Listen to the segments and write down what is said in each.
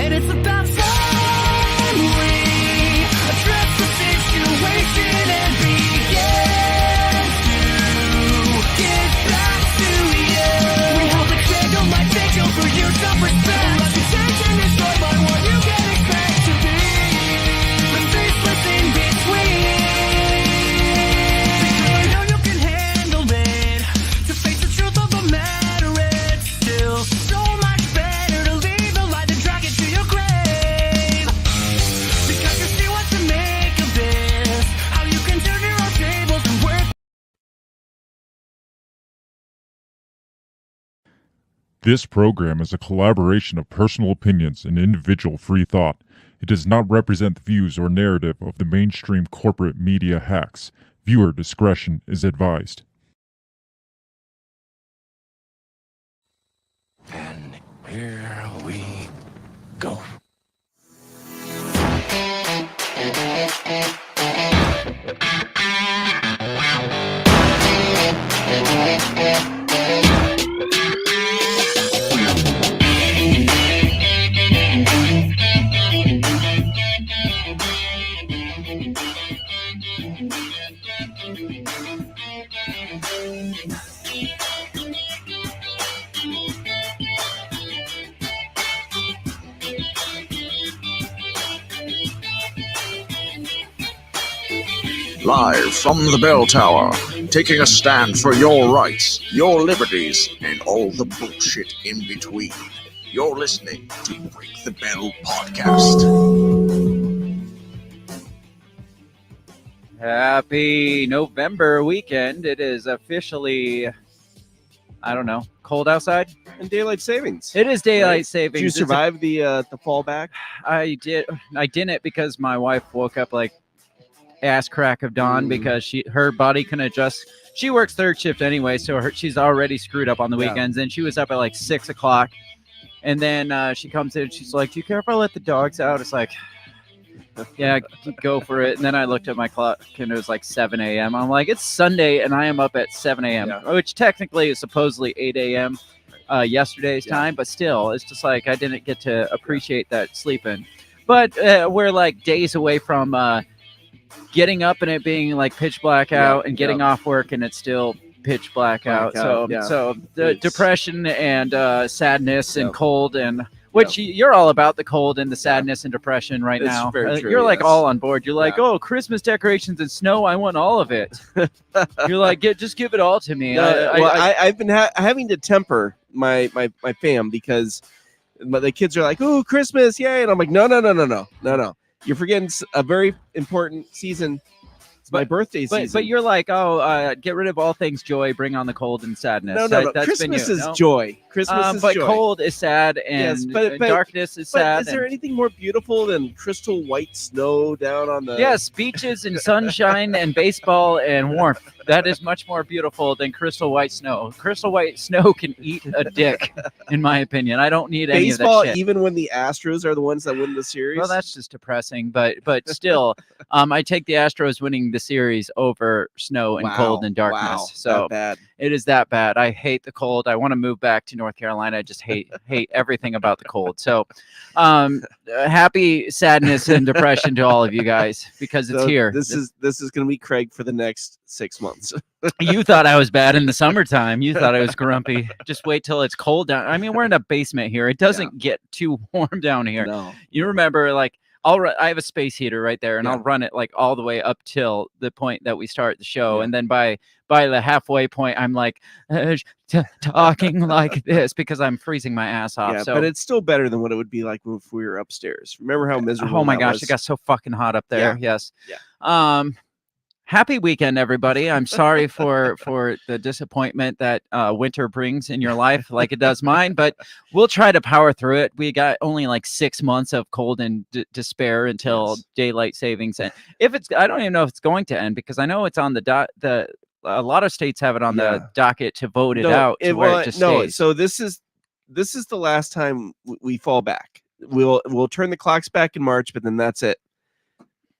And it's about time we address the situation and begin to get back to you. We hope the candle might signal for you some respect. Reputation is destroyed by what you can expect to be the faceless in between. Because I know you can handle it. To face the truth of the matter, it's still so much better to leave the light than drag it to your grave. Because you see what to make of this, how you can turn your own tables and work. This program is a collaboration of personal opinions and individual free thought. It does not represent the views or narrative of the mainstream corporate media hacks. Viewer discretion is advised. And here we go. Live from the bell tower, taking a stand for your rights, your liberties, and all the bullshit in between. You're listening to Break the Bell Podcast. Happy November weekend. It is officially, I don't know, cold outside. And daylight savings. It is daylight Right? savings. Did you It's survive the fallback? I didn't because my wife woke up like ass crack of dawn because her body can adjust. She works third shift anyway, so she's already screwed up on the Yeah. weekends. And she was up at like 6 o'clock. And then she comes in, she's like, "Do you care if I let the dogs out?" It's like, yeah, go for it. And then I looked at my clock and it was like 7 a.m. I'm like, it's Sunday and I am up at 7 a.m., Yeah. which technically is supposedly 8 a.m. Yesterday's time, but still, it's just like I didn't get to appreciate that sleeping. But we're like days away from getting up and it being like pitch black out and getting off work and it's still pitch black out. So the depression and sadness and cold and which you're all about the cold and the sadness and depression right It's now. very true, You're like yes. all on board. You're like, oh, Christmas decorations and snow. I want all of it. You're like, just give it all to me. I've been having to temper my fam because the kids are like, "Oh, Christmas, yay!" And I'm like, no. You're forgetting a very important season. It's my birthday season. But you're like, oh, get rid of all things joy, bring on the cold and sadness. No. That's Christmas been you, is no? joy. Christmas is but joy. cold is sad and Yes, but darkness is sad. But is there anything more beautiful than crystal white snow down on the? Yes, beaches and sunshine and baseball and warmth. That is much more beautiful than crystal white snow. Crystal white snow can eat a dick, in my opinion. I don't need any Baseball, of that shit. even when the Astros are the ones that win the series. Well, that's just depressing, but still, I take the Astros winning the series over snow and cold and darkness. Wow, So that bad. it is that bad. I hate the cold. I want to move back to North Carolina. I just hate everything about the cold. So, happy sadness and depression to all of you guys because it's here. This is going to be Craig for the next 6 months. You thought I was bad in the summertime. You thought I was grumpy. Just wait till it's cold down. I mean, we're in a basement here. It doesn't get too warm down here. No. You remember, like, I have a space heater right there, and I'll run it like all the way up till the point that we start the show, and then by the halfway point, I'm like talking like this because I'm freezing my ass off. Yeah, so, but it's still better than what it would be like if we were upstairs. Remember how miserable? oh my that gosh, was? it got so fucking hot up there. Yeah. Yes. Yeah. Happy weekend, everybody. I'm sorry for the disappointment that winter brings in your life like it does mine, but we'll try to power through it. We got only like 6 months of cold and despair until daylight savings. And I don't even know if it's going to end because I know it's on a lot of states have it on the docket to vote it out to where it just stays. So this is the last time we fall back. We'll turn the clocks back in March, but then that's it.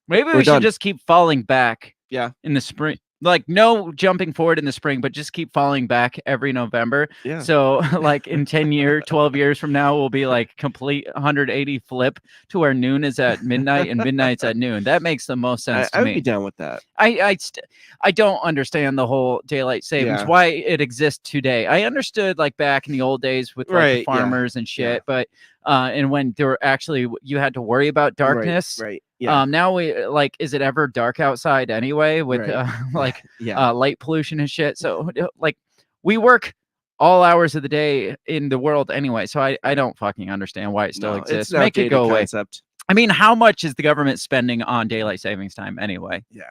Maybe we should just keep falling back. Yeah. In the spring. like no jumping forward in the spring, but just keep falling back every November. Yeah. So like in 12 years from now, we'll be like complete 180 flip to where noon is at midnight and midnight's at noon. That makes the most sense to I would me. be down with that. I don't understand the whole daylight savings, Yeah. why it exists today. I understood like back in the old days with like Right, the yeah, farmers and shit, yeah. but and when there were actually you had to worry about darkness. Right. Yeah. Now we like, is it ever dark outside anyway with Right. like Yeah. light pollution and shit? So like we work all hours of the day in the world anyway. So I don't fucking understand why it still No, exists. it's an Make it outdated go away. concept. I mean, how much is the government spending on daylight savings time anyway? Yeah.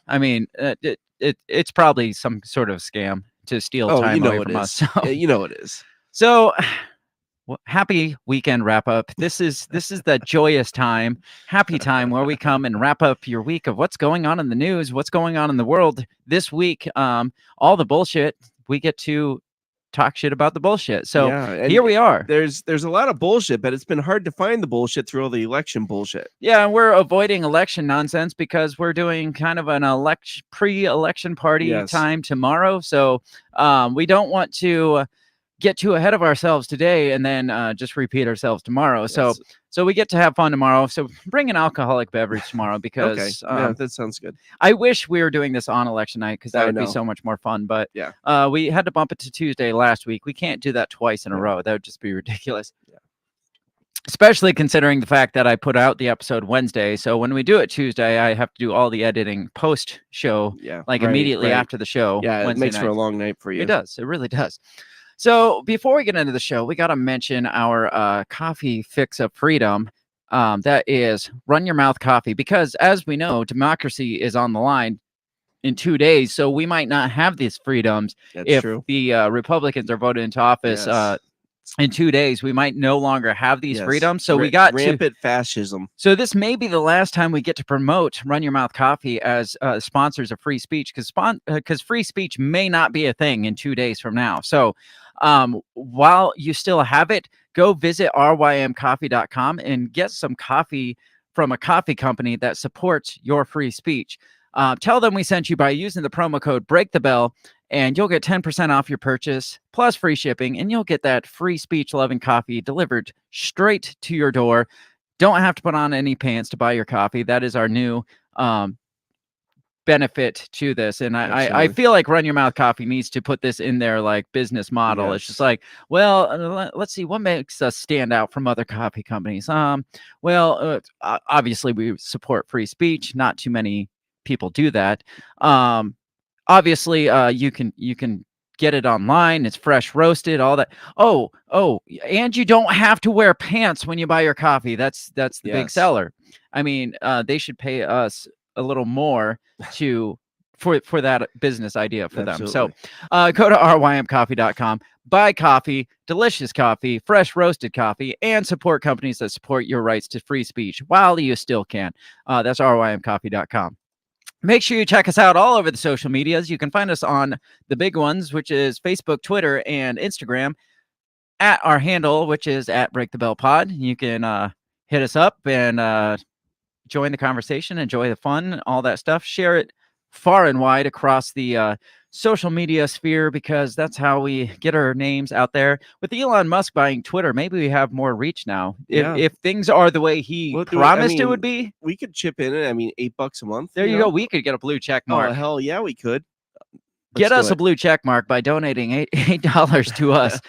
I mean, it's probably some sort of scam to steal time you know away it from us. is. So, Yeah, you know it is. so well, happy weekend wrap up. This is the joyous time, happy time where we come and wrap up your week of what's going on in the news, what's going on in the world this week. All the bullshit. We get to talk shit about the bullshit. So Yeah, and here we are. There's a lot of bullshit, but it's been hard to find the bullshit through all the election bullshit. Yeah, and we're avoiding election nonsense because we're doing kind of an pre-election party Yes. time tomorrow. So we don't want to get too ahead of ourselves today and then just repeat ourselves tomorrow. Yes. So we get to have fun tomorrow. So bring an alcoholic beverage tomorrow Okay. because Yeah, that sounds good. I wish we were doing this on election night because that I would be know. so much more fun. But Yeah. we had to bump it to Tuesday last week. We can't do that twice in a row. That would just be ridiculous. Yeah. Especially considering the fact that I put out the episode Wednesday. So when we do it Tuesday, I have to do all the editing post show, Yeah. like right, immediately right. after the show. Yeah, it Wednesday makes for night. a long night for you. It does. It really does. So before we get into the show, we got to mention our coffee fix of freedom. That is Run Your Mouth Coffee, because as we know, democracy is on the line in 2 days. So we might not have these freedoms That's if true. the Republicans are voted into office Yes. in 2 days. We might no longer have these Yes. freedoms. So we got to. rampant fascism. So this may be the last time we get to promote Run Your Mouth Coffee as sponsors of free speech, because free speech may not be a thing in 2 days from now. So while you still have it, go visit rymcoffee.com and get some coffee from a coffee company that supports your free speech. Tell them we sent you by using the promo code BreakTheBell, and you'll get 10% off your purchase plus free shipping, and you'll get that free speech loving coffee delivered straight to your door. Don't have to put on any pants to buy your coffee. That is our new benefit to this. And I Absolutely. feel like Run Your Mouth Coffee needs to put this in their like business model. It's Yes. just like, well, let's see what makes us stand out from other coffee companies. Obviously we support free speech. Not too many people do that. Obviously you can get it online. It's fresh roasted, all that. Oh, and you don't have to wear pants when you buy your coffee. That's the big Yes. seller. I mean, they should pay us a little more for that business idea for them. So go to rymcoffee.com, buy coffee, delicious coffee, fresh roasted coffee, and support companies that support your rights to free speech while you still can. That's rymcoffee.com. Make sure you check us out all over the social medias. You can find us on the big ones, which is Facebook, Twitter, and Instagram, at our handle, which is at Break the Bell Pod. You can hit us up and join the conversation, enjoy the fun, all that stuff. Share it far and wide across the social media sphere, because that's how we get our names out there. With Elon Musk buying Twitter, maybe we have more reach now. Yeah. If things are the way he Well, promised it would be, We could chip in it. I mean, $8 a month. there you go. We could get a blue check mark. Oh, hell yeah, we could. Get Let's us do a blue check mark by donating $8 to us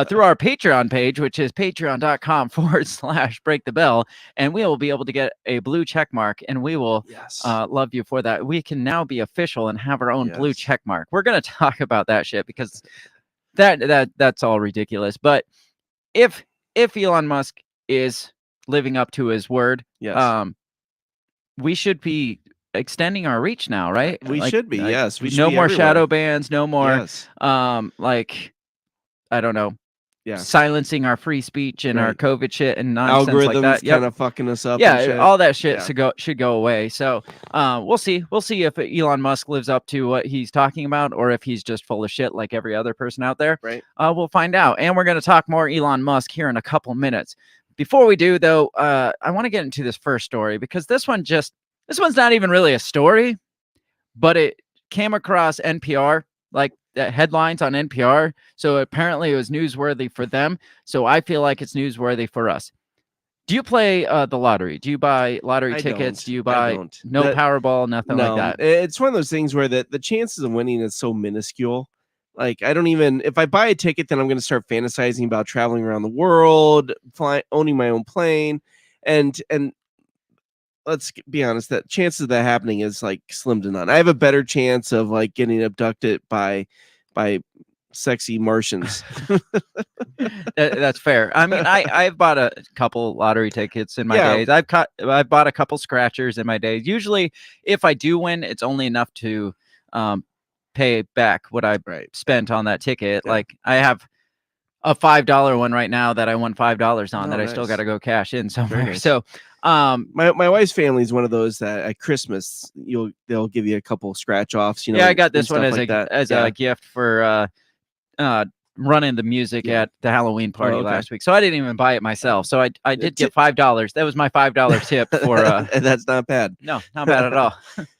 through our Patreon page, which is patreon.com/break the bell. And we will be able to get a blue check mark, and we will Yes. love you for that. We can now be official and have our own blue Yes. check mark. We're going to talk about that shit because that's all ridiculous. But if Elon Musk is living up to his word, Yes. we should be extending our reach now, right? We should be, yes. We should no be more everywhere. shadow bans, no more Yes. like, I don't know, Yeah. silencing our free speech and our Right. COVID shit and nonsense Algorithms like that. kind of fucking us up. Yeah, and shit. all that shit Yeah. should go away. So we'll see if Elon Musk lives up to what he's talking about, or if he's just full of shit like every other person out there. Right. We'll find out. And we're going to talk more Elon Musk here in a couple minutes. Before we do, though, I want to get into this first story, because this one's not even really a story, but it came across NPR, like headlines on NPR. So apparently it was newsworthy for them. So I feel like it's newsworthy for us. Do you play the lottery? Do you buy lottery I tickets? don't. Do you I buy don't. no That- Powerball, nothing No, like that? it's one of those things where the chances of winning is so minuscule. Like, I don't even, if I buy a ticket, then I'm going to start fantasizing about traveling around the world, owning my own plane, and let's be honest, that chances of that happening is like slim to none. I have a better chance of like getting abducted by sexy Martians. That's fair. I mean, I've bought a couple lottery tickets in my Yeah. days. I've bought a couple scratchers in my days. Usually, if I do win, it's only enough to pay back what I Right. spent on that ticket. Yeah. Like I have a $5 one right now that I won $5 on Oh, that I still nice. got to go cash in somewhere. nice. So, My wife's family is one of those that at Christmas they'll give you a couple scratch offs. yeah, I got and this one stuff as like that. as Yeah. a gift for running the music Yeah. at the Halloween party okay. last week. So I didn't even buy it myself. So I did get $5. That was my $5 tip for and that's not bad. no, not bad at all.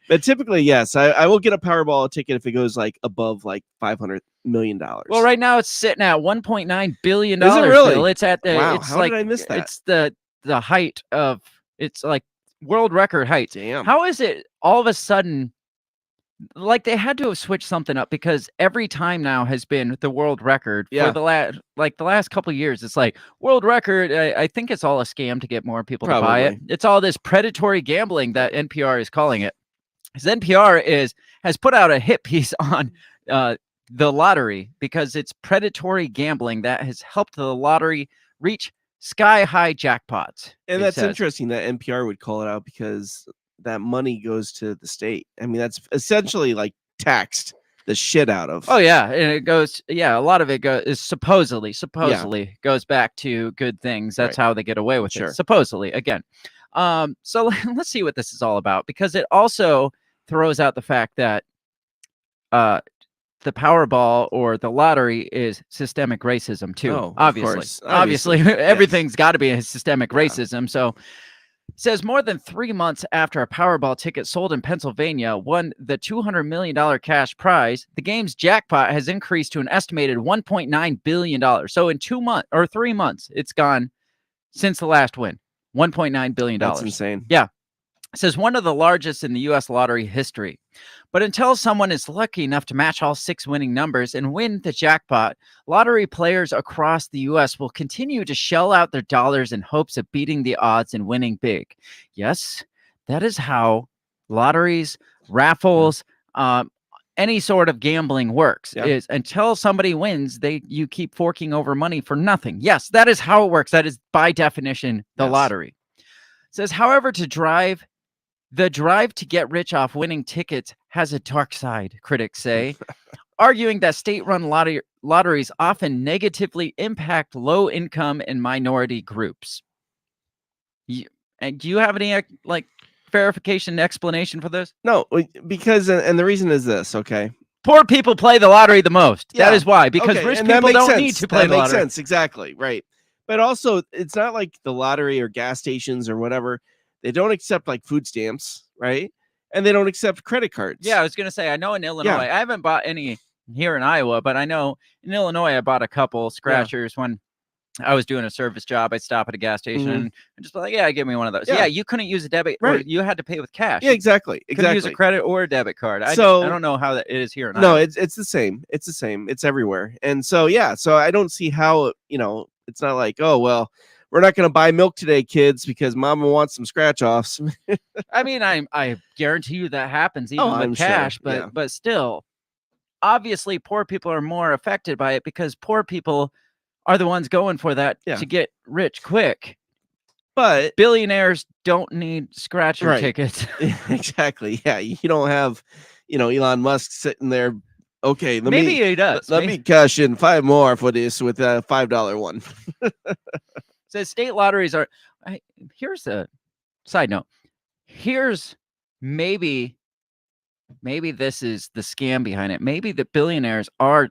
But typically, yes, I will get a Powerball ticket if it goes like above like $500 million. Well, right now it's sitting at $1.9 billion. Is it really? Bill. It's at the Wow, it's how like did I miss that? it's the height of it's like world record height. Damn. How is it all of a sudden like they had to have switched something up because every time now has been the world record Yeah. for the last couple of years. It's like world record. I think it's all a scam to get more people to buy it. Probably. It's all this predatory gambling that NPR is calling it. Because NPR has put out a hit piece on the lottery because it's predatory gambling that has helped the lottery reach sky high jackpots. And it that's says. interesting that NPR would call it out because that money goes to the state. I mean, that's essentially like taxed the shit out of. Oh yeah, and it goes. Yeah, a lot of it is supposedly goes back to good things. That's Right. how they get away with Sure. it. Supposedly, again. So let's see what this is all about because it also throws out the fact that the Powerball or the lottery is systemic racism too. Oh, of obviously, course. obviously, Obviously, everything's got to be a systemic Yeah. racism. So. It says more than 3 months after a Powerball ticket sold in Pennsylvania won the $200 million cash prize, the game's jackpot has increased to an estimated $1.9 billion. So in 2 months or 3 months, it's gone since the last win. $1.9 billion. That's insane. Yeah. It says one of the largest in the U.S. lottery history. But until someone is lucky enough to match all 6 winning numbers and win the jackpot, lottery players across the U.S. will continue to shell out their dollars in hopes of beating the odds and winning big. Yes, that is how lotteries, raffles, any sort of gambling works. Yeah. Is until somebody wins, you keep forking over money for nothing. Yes, that is how it works. That is by definition the Yes. lottery. It says, however, the drive to get rich off winning tickets has a dark side, critics say, arguing that state-run lotteries often negatively impact low-income and minority groups. And do you have any verification explanation for this? No, because and the reason is this, okay? Poor people play the lottery the most. Yeah. That is why, because Okay, rich and that people makes don't sense. need to play that the makes lottery. sense, exactly, right. But also, it's not like the lottery or gas stations or whatever. They don't accept like food stamps, right? And they don't accept credit cards. Yeah, I was going to say, I know in Illinois, I haven't bought any here in Iowa, but I know in Illinois, I bought a couple scratchers when I was doing a service job. I'd stop at a gas station and just be like, yeah, give me one of those. Yeah. Yeah, you couldn't use a debit, or Right. you had to pay with cash. Yeah, exactly. You couldn't use a Exactly. credit or a debit card. I So- don't know how that it is here in No, Iowa. it's the same. It's the same. It's everywhere. And so so I don't see how, it's not like, oh well, we're not going to buy milk today, kids, because mama wants some scratch offs. I mean, I guarantee you that happens even with I'm sure, cash, yeah. but still, obviously, poor people are more affected by it because poor people are the ones going for that Yeah. to get rich quick. But Billionaires don't need scratcher Right. tickets. exactly, yeah, you don't have, Elon Musk sitting there. Okay, Maybe he does. let me cash in 5 more for this with a $5 one. Says state lotteries are. Here's a side note. Here's maybe this is the scam behind it. Maybe the billionaires are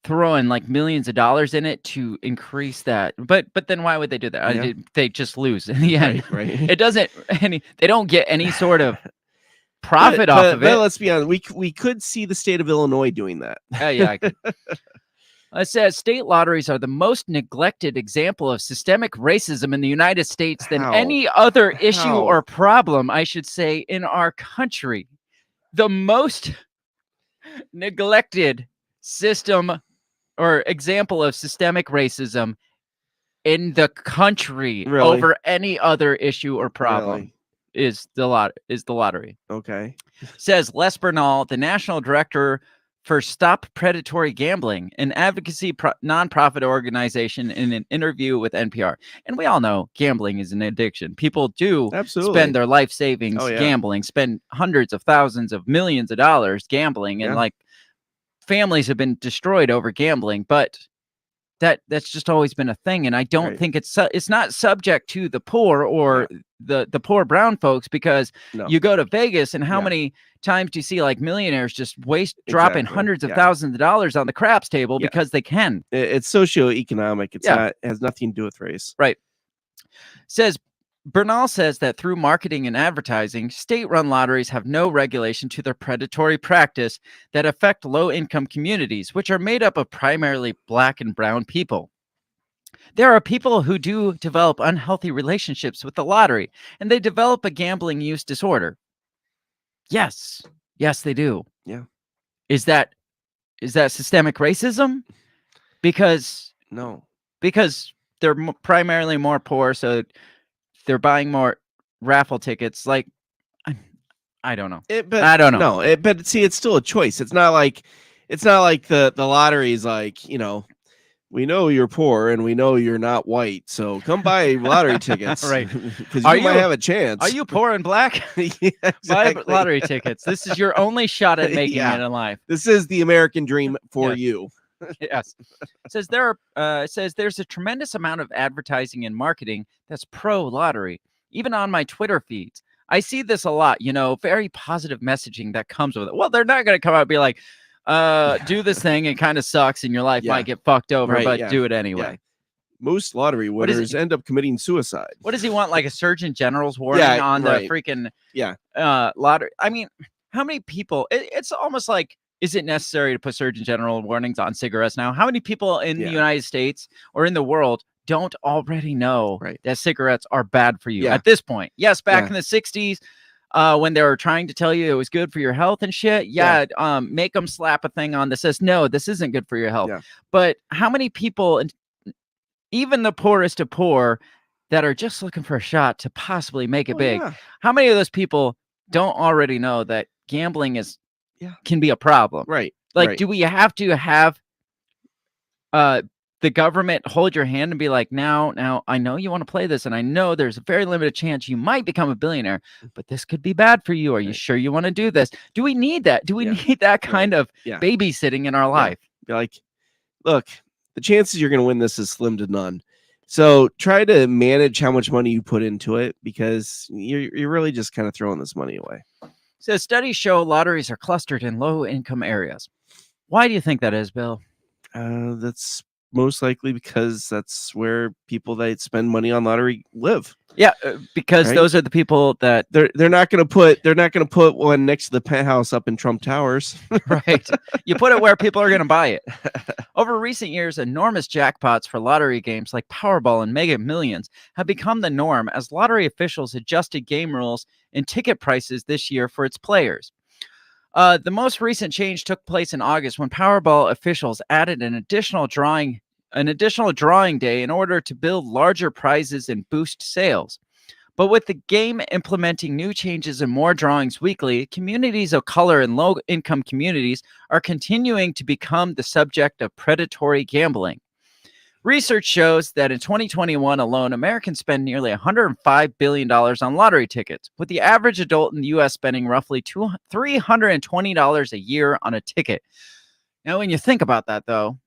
throwing like millions of dollars in it to increase that. But then why would they do that? Yeah. They just lose in the end. Right. It doesn't they don't get any sort of profit off of it. But let's be honest, we could see the state of Illinois doing that. Yeah, I could. It says state lotteries are the most neglected example of systemic racism in the United States than How? any other issue How? or problem, I should say, in our country. The most neglected system or example of systemic racism in the country Really? over any other issue or problem Really? is the lottery. Okay. Says Les Bernal, the national director for Stop Predatory Gambling, an advocacy nonprofit organization, in an interview with NPR. And we all know gambling is an addiction. People do Absolutely. spend their life savings Oh, yeah. gambling, spend hundreds of thousands of millions of dollars gambling, and Yeah. like families have been destroyed over gambling. But that's just always been a thing, and I don't Right. think it's not subject to the poor or the poor brown folks, because No. you go to Vegas and how Yeah. many times do you see like millionaires just dropping Exactly. hundreds of Yeah. thousands of dollars on the craps table Yeah. because they can. It's socioeconomic. It's Yeah. not. It has nothing to do with race. Right. Says Bernal says that through marketing and advertising, state-run lotteries have no regulation to their predatory practice that affect low-income communities, which are made up of primarily Black and brown people. There are people who do develop unhealthy relationships with the lottery, and they develop a gambling use disorder. Yes, they do. Yeah. Is that systemic racism? Because No. they're primarily more poor, so they're buying more raffle tickets. Like, I don't know. I don't know. No, but see, it's still a choice. It's not like the lottery is like, we know you're poor and we know you're not white, so come buy lottery tickets, Right. Because Are you might you- have a chance. Are you poor and Black? Yeah, Buy exactly. lottery tickets. This is your only shot at making Yeah. it in life. This is the American dream for Yes. you. Yes. It says there's a tremendous amount of advertising and marketing that's pro lottery. Even on my Twitter feeds, I see this a lot. Very positive messaging that comes with it. Well, they're not going to come out and be like, do this thing. It kind of sucks and your life Yeah. might get fucked over, Right, but yeah. do it anyway. Most lottery What is it? winners end up committing suicide. What does he want? Like a Surgeon General's warning Yeah, on the right. freaking Yeah. lottery? I mean, how many people? It's almost like, is it necessary to put Surgeon General warnings on cigarettes now? How many people in the Yeah. United States or in the world don't already know Right. that cigarettes are bad for you Yeah. at this point? Yes, back Yeah. in the 60s, when they were trying to tell you it was good for your health and shit. Yeah. Make them slap a thing on that says, no, this isn't good for your health. Yeah. But how many people, even the poorest of poor, that are just looking for a shot to possibly make it Oh, big, yeah. how many of those people don't already know that gambling can be a problem? Right. Like, right. do we have to have the government hold your hand and be like, now I know you want to play this, and I know there's a very limited chance you might become a billionaire, but this could be bad for you. Are you Right. sure you want to do this? Do we need that? Do we Yeah. need that kind of Yeah. babysitting in our life? Be like, look, the chances you're going to win this is slim to none. So try to manage how much money you put into it, because you're really just kind of throwing this money away. So studies show lotteries are clustered in low income areas. Why do you think that is, Bill? That's most likely because that's where people that spend money on lottery live. Yeah, because Right? those are the people that They're not going to put one next to the penthouse up in Trump Towers. right. You put it where people are going to buy it. Over recent years, enormous jackpots for lottery games like Powerball and Mega Millions have become the norm as lottery officials adjusted game rules and ticket prices this year for its players. The most recent change took place in August when Powerball officials added an additional drawing day in order to build larger prizes and boost sales. But with the game implementing new changes and more drawings weekly, communities of color and low-income communities are continuing to become the subject of predatory gambling. Research shows that in 2021 alone, Americans spend nearly $105 billion on lottery tickets, with the average adult in the U.S. spending roughly $320 a year on a ticket. Now, when you think about that, though,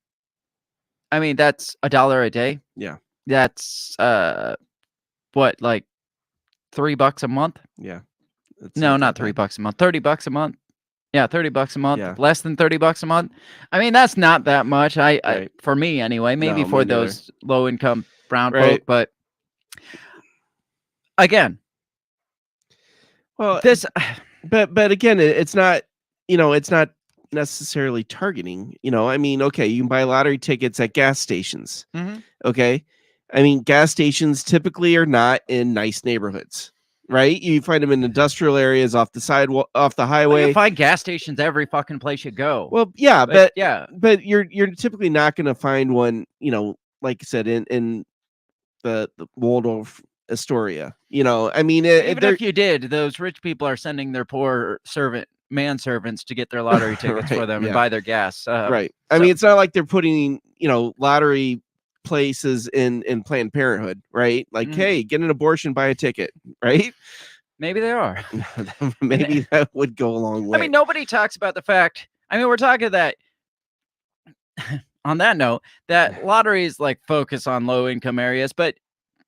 I mean, that's $1 a day. Yeah. That's, what, like $3 a month? Yeah. No, not $3 a month. $30 a month. Yeah, $30 a month. Yeah. Less than $30 a month. I mean, that's not that much. I Right. for me anyway. Maybe No, for me neither. those low income brown Right. folk, but again, Well, this But again, it's not, it's not necessarily targeting. I mean, okay, you can buy lottery tickets at gas stations. Mhm. Okay, I mean, gas stations typically are not in nice neighborhoods, right? You find them in industrial areas, off the sidewalk, off the Well, highway. you find gas stations every fucking place you go. Well, yeah, But yeah, but you're typically not going to find one, like I said, in the Waldorf Astoria. I mean, even if you did, those rich people are sending their poor manservants to get their lottery tickets for Right, them yeah. and buy their gas. right. I so- mean, it's not like they're putting lottery places in Planned Parenthood, right? Like, Mm. hey, get an abortion, buy a ticket, right? Maybe they are. Maybe that would go a long way. I mean, nobody talks about the fact. I mean, we're talking that. On that note, that lotteries like focus on low income areas, but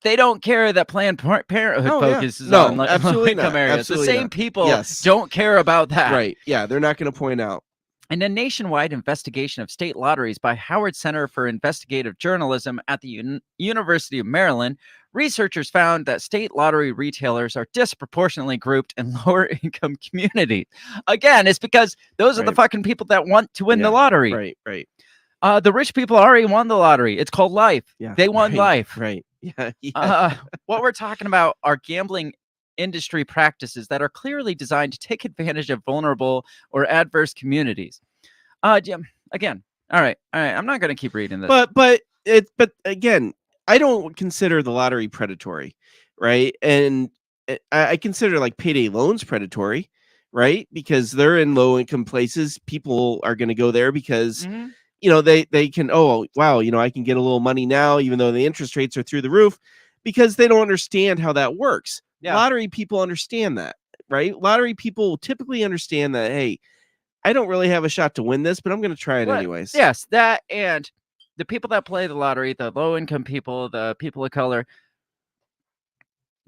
they don't care that Planned Parenthood Oh, yeah. focuses No, on low absolutely income not. areas. Absolutely The same not. people Yes. don't care about that. Right. Yeah, they're not going to point out. In a nationwide investigation of state lotteries by Howard Center for Investigative Journalism at the University of Maryland, researchers found that state lottery retailers are disproportionately grouped in lower income communities. Again, it's because those are the Right. fucking people that want to win the Yeah, lottery. Right. Right. The rich people already won the lottery. It's called life. Yeah. They won right, life. Right. Yeah. Yeah. What we're talking about are gambling industry practices that are clearly designed to take advantage of vulnerable or adverse communities. Jim, again, all right. I'm not going to keep reading this. But again, I don't consider the lottery predatory, right? And I consider like payday loans predatory, right? Because they're in low income places. People are going to go there because Mhm. they can, oh wow, I can get a little money now, even though the interest rates are through the roof, because they don't understand how that works. Yeah. Lottery people understand that, right? Lottery people typically understand that, hey, I don't really have a shot to win this, but I'm going to try it Well, anyways. Yes, that and the people that play the lottery, the low income people, the people of color,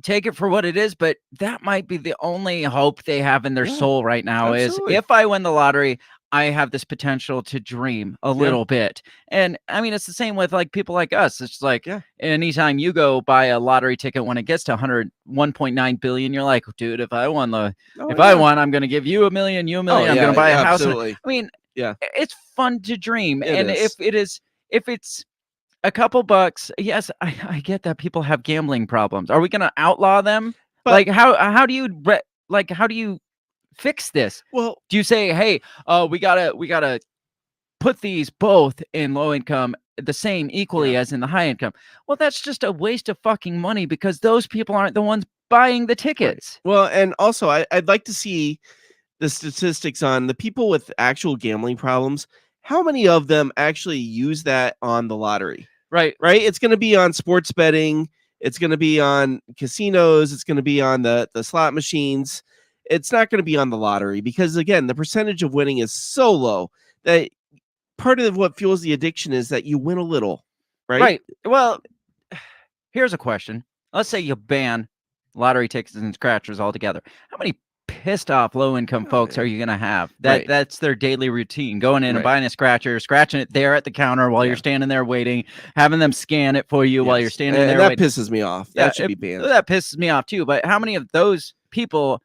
take it for what it is, but that might be the only hope they have in their Yeah, soul right now absolutely. is if I win the lottery, I have this potential to dream a little bit. And I mean, it's the same with like people like us. It's like Yeah. anytime you go buy a lottery ticket when it gets to 1.9 billion, you're like, dude, if I won, Oh, I won, I'm going to give you $1 million, you $1 million. I'm going to buy a house. Absolutely. I mean, Yeah. it's fun to dream. It And is. if it's a couple bucks, yes, I get that people have gambling problems. Are we going to outlaw them? But- Like how do you fix this? Well, Do you say, hey, we gotta put these both in low income the same equally as in the high income? Well, that's just a waste of fucking money because those people aren't the ones buying the tickets. well, and also I'd like to see the statistics on the people with actual gambling problems. How many of them actually use that on the lottery? Right. Right? It's going to be on sports betting. It's going to be on casinos. It's going to be on the slot machines. It's not going to be on the lottery because, again, the percentage of winning is so low that part of what fuels the addiction is that you win a little, right? Well, here's a question. Let's say you ban lottery tickets and scratchers altogether. How many pissed off low income folks are you going to have? Right. That's their daily routine, going in and Right. buying a scratcher, scratching it there at the counter while you're standing there waiting, having them scan it for you while you're Yes. standing And there that waiting. pisses me off. Yeah, That should be banned. That pisses me off too. But how many of those people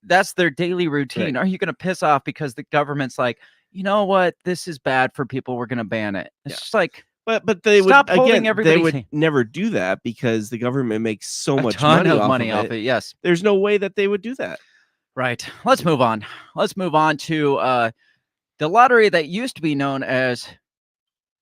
that's their daily routine are you going to piss off because the government's like, you know what, this is bad for people, we're going to ban it? It's just like, But they Stop would, holding again, they everybody's would hand. never do that because the government makes so a much ton of off money of off it. Yes. There's no way that they would do that. Right. Let's move on. Let's move on to the lottery that used to be known as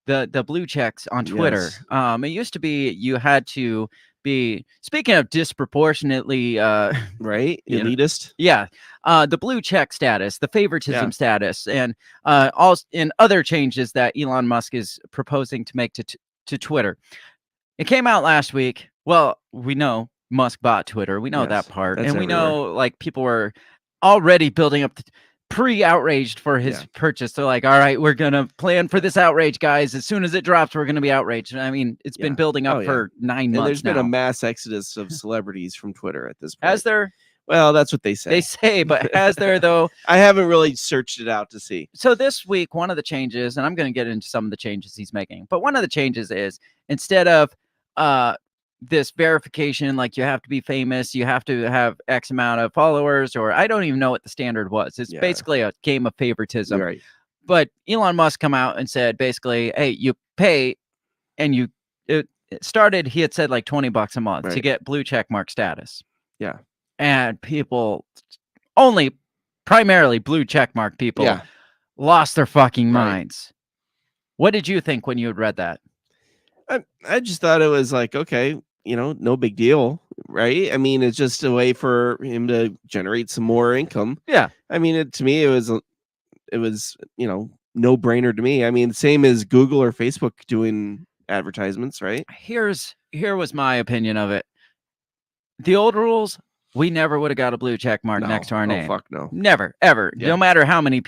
the blue checks on Twitter. Yes. It used to be you had to be, speaking of disproportionately Right? You know, Elitist. yeah, the blue check status, the favoritism Yeah. status, and also in other changes that Elon Musk is proposing to make to Twitter. It came out last week. Well, we know Musk bought Twitter. We know Yes, that part, that's and we everywhere. know like people were already building up pre-outraged for his Yeah. purchase. They're like, all right, we're gonna plan for this outrage, guys. As soon as it drops, we're gonna be outraged. I mean, it's been Yeah. building up Oh, yeah. for 9 And months there's been now. a mass exodus of celebrities from Twitter at this point. Has there? Well, that's what they say. They say, but has there though? I haven't really searched it out to see. So this week, one of the changes, and I'm going to get into some of the changes he's making, but one of the changes is instead of this verification, like you have to be famous, you have to have X amount of followers, or I don't even know what the standard was. It's Yeah. basically a game of favoritism. Right. But Elon Musk come out and said basically, hey, you pay, and it started. He had said like $20 a month to Right. get blue check mark status. Yeah. And people, only primarily blue check mark people, Yeah. lost their fucking Right. minds. What did you think when you had read that? I just thought it was like, okay, no big deal, right? I mean, it's just a way for him to generate some more income. Yeah. I mean, to me, it was, no brainer to me. I mean, same as Google or Facebook doing advertisements, right? Here was my opinion of it. The old rules, we never would have got a blue check mark next to our name. Oh, fuck no. Never, ever. Yeah. No matter how many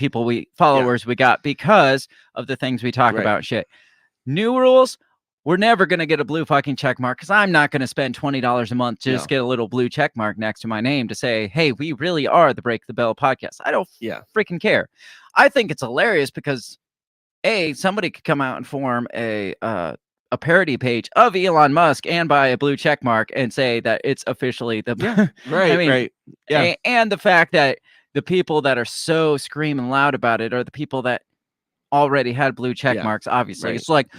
followers we got, because of the things we talk Right. about. Shit. New rules, we're never gonna get a blue fucking check mark, because I'm not gonna spend $20 a month to just get a little blue check mark next to my name to say, hey, we really are the Break the Bell podcast. I don't freaking care. I think it's hilarious because somebody could come out and form a parody page of Elon Musk and buy a blue check mark and say that it's officially the Right. I mean, right. Yeah. and the fact that the people that are so screaming loud about it are the people that already had blue check marks. Obviously, Right. it's like,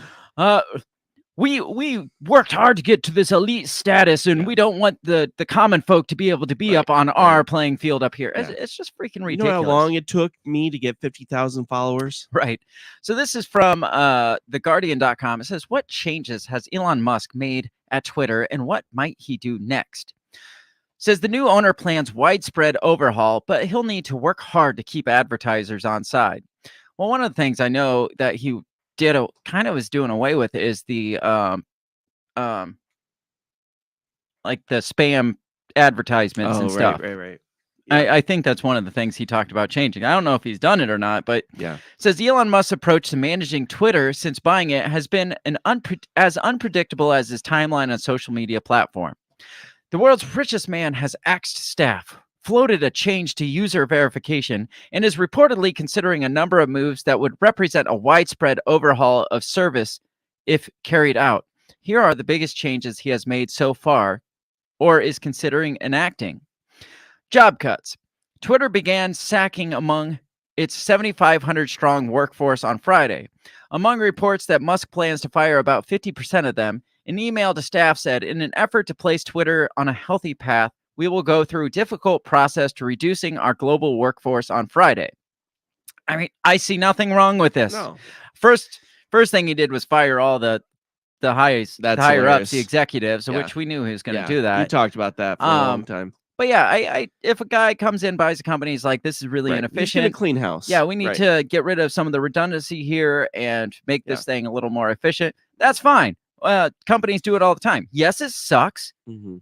we worked hard to get to this elite status, and we don't want the common folk to be able to be up on our playing field up here. Yeah. It's just freaking You ridiculous. know how long it took me to get 50,000 followers? Right. So this is from theguardian.com. It says, what changes has Elon Musk made at Twitter, and what might he do next? It says the new owner plans widespread overhaul, but he'll need to work hard to keep advertisers on side. Well, one of the things I know that he kind of was doing away with is the like the spam advertisements and stuff. Right. I think that's one of the things he talked about changing. I don't know if he's done it or not, but Yeah. says Elon Musk's approach to managing Twitter since buying it has been as unpredictable as his timeline on social media platform. The world's richest man has axed staff, floated a change to user verification, and is reportedly considering a number of moves that would represent a widespread overhaul of service if carried out. Here are the biggest changes he has made so far, or is considering enacting. Job cuts. Twitter began sacking among its 7,500 strong workforce on Friday. Among reports that Musk plans to fire about 50% of them, an email to staff said, in an effort to place Twitter on a healthy path, we will go through a difficult process to reducing our global workforce on Friday. I mean, I see nothing wrong with this. No. First thing he did was fire all the higher ups, hilarious. the executives, Yeah. which we knew he was going to Yeah, do that. You talked about that for a long time. But yeah, I if a guy comes in, buys a company, he's like, this is really Right. He's gonna inefficient. clean house. Yeah, we need Right. to get rid of some of the redundancy here and make this thing a little more efficient. That's fine. Companies do it all the time. Yes, it sucks. Mhm.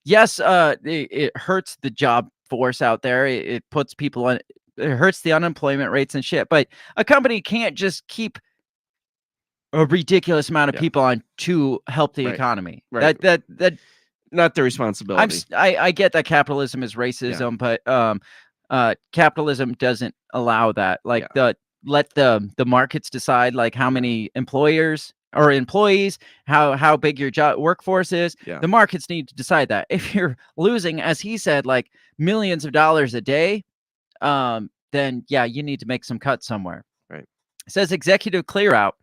Yes, it hurts the job force out there. It puts people on. It hurts the unemployment rates and shit. But a company can't just keep a ridiculous amount of people on to help the Right. economy. Right. That Not the responsibility. I get that capitalism is racism, but capitalism doesn't allow that. Like let the markets decide like how many employers or employees, how big your job workforce is. Yeah. The markets need to decide that. If you're losing, as he said, like millions of dollars a day, then yeah, you need to make some cuts somewhere. Right. It says executive clear out.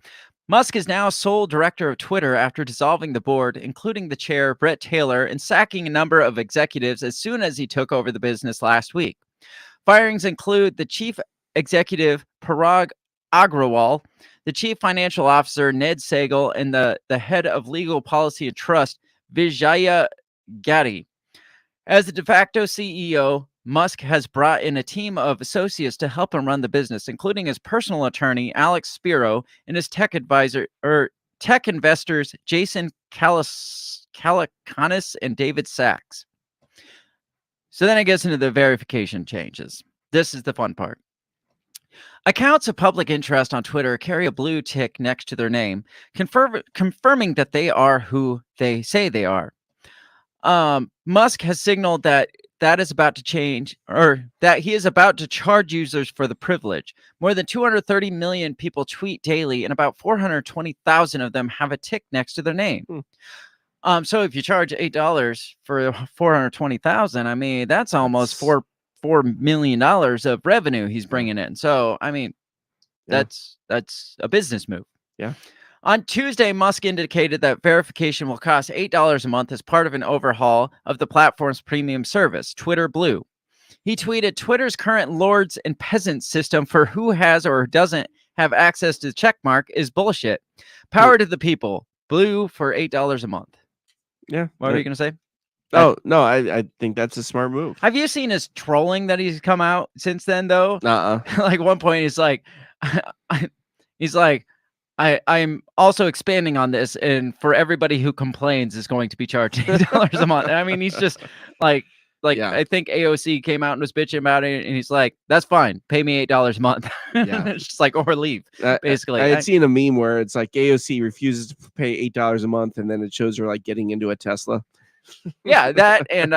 Musk is now sole director of Twitter after dissolving the board, including the chair, Brett Taylor, and sacking a number of executives as soon as he took over the business last week. Firings include the chief executive, Parag Agrawal, the chief financial officer, Ned Sagal, and the head of legal policy and trust, Vijaya Gatti. As the de facto CEO, Musk has brought in a team of associates to help him run the business, including his personal attorney, Alex Spiro, and his tech investors, Jason Calacanis and David Sachs. So then it gets into the verification changes. This is the fun part. Accounts of public interest on Twitter carry a blue tick next to their name, confirming that they are who they say they are. Musk has signaled that is about to change, or that he is about to charge users for the privilege. More than 230 million people tweet daily, and about 420,000 of them have a tick next to their name. So if you charge $8 for 420,000, I mean, that's almost $4 million of revenue he's bringing in. So I mean, Yeah. that's a business move. Yeah. On Tuesday, Musk indicated that verification will cost $8 a month as part of an overhaul of the platform's premium service, Twitter Blue. He tweeted, Twitter's current lords and peasants system for who has or doesn't have access to the checkmark is bullshit. Power to the people. Blue for $8 a month. Yeah. What were you going to say? Oh, no, I think that's a smart move. Have you seen his trolling that he's come out since then, though? Like one point, he's like, I'm also expanding on this, and for everybody who complains is going to be charged $8 a month. I mean, he's just like Yeah. I think AOC came out and was bitching about it, and he's like, "That's fine, pay me $8 a month." Yeah. It's just like, or leave. Basically, I had seen a meme where it's like AOC refuses to pay $8 a month, and then it shows her like getting into a Tesla. Yeah, that and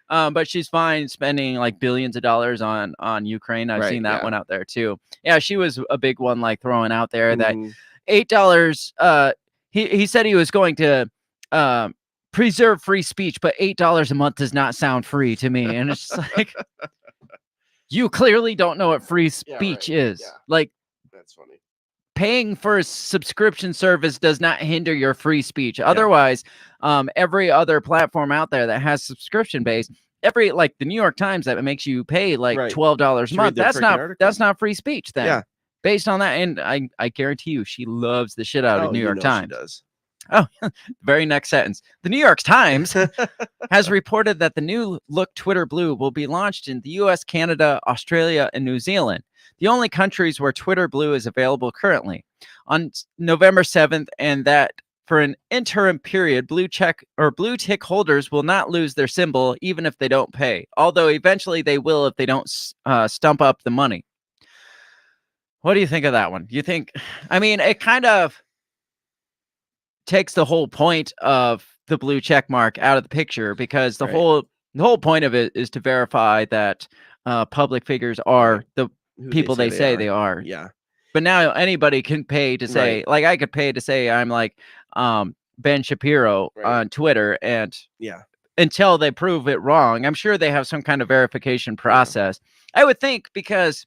but she's fine spending like billions of dollars on Ukraine. I've Right, seen that yeah. one out there too. Yeah, she was a big one, like throwing out there that Mhm. $8. He said he was going to preserve free speech, but $8 a month does not sound free to me. And it's just like, you clearly don't know what free speech is. Yeah. Like, That's funny. paying for a subscription service does not hinder your free speech. Otherwise, every other platform out there that has subscription based, like the New York Times that makes you pay like Right. $12 a Just read month, their that's freaking not article. free speech then. Yeah. Based on that, and I guarantee you, she loves the shit out of New York Times. She does. Oh, very next sentence. The New York Times has reported that the new look Twitter Blue will be launched in the US, Canada, Australia, and New Zealand, the only countries where Twitter Blue is available currently. On November 7th, and that for an interim period, blue tick holders will not lose their symbol even if they don't pay, although eventually they will if they don't stump up the money. What do you think of that one? You think, I mean, it kind of takes the whole point of the blue check mark out of the picture, because the Right. whole point of it is to verify that public figures are the Who people they say they are. Yeah. But now anybody can pay to say, Right. like I could pay to say I'm like Ben Shapiro Right. on Twitter, and Yeah. until they prove it wrong, I'm sure they have some kind of verification process. I would think, because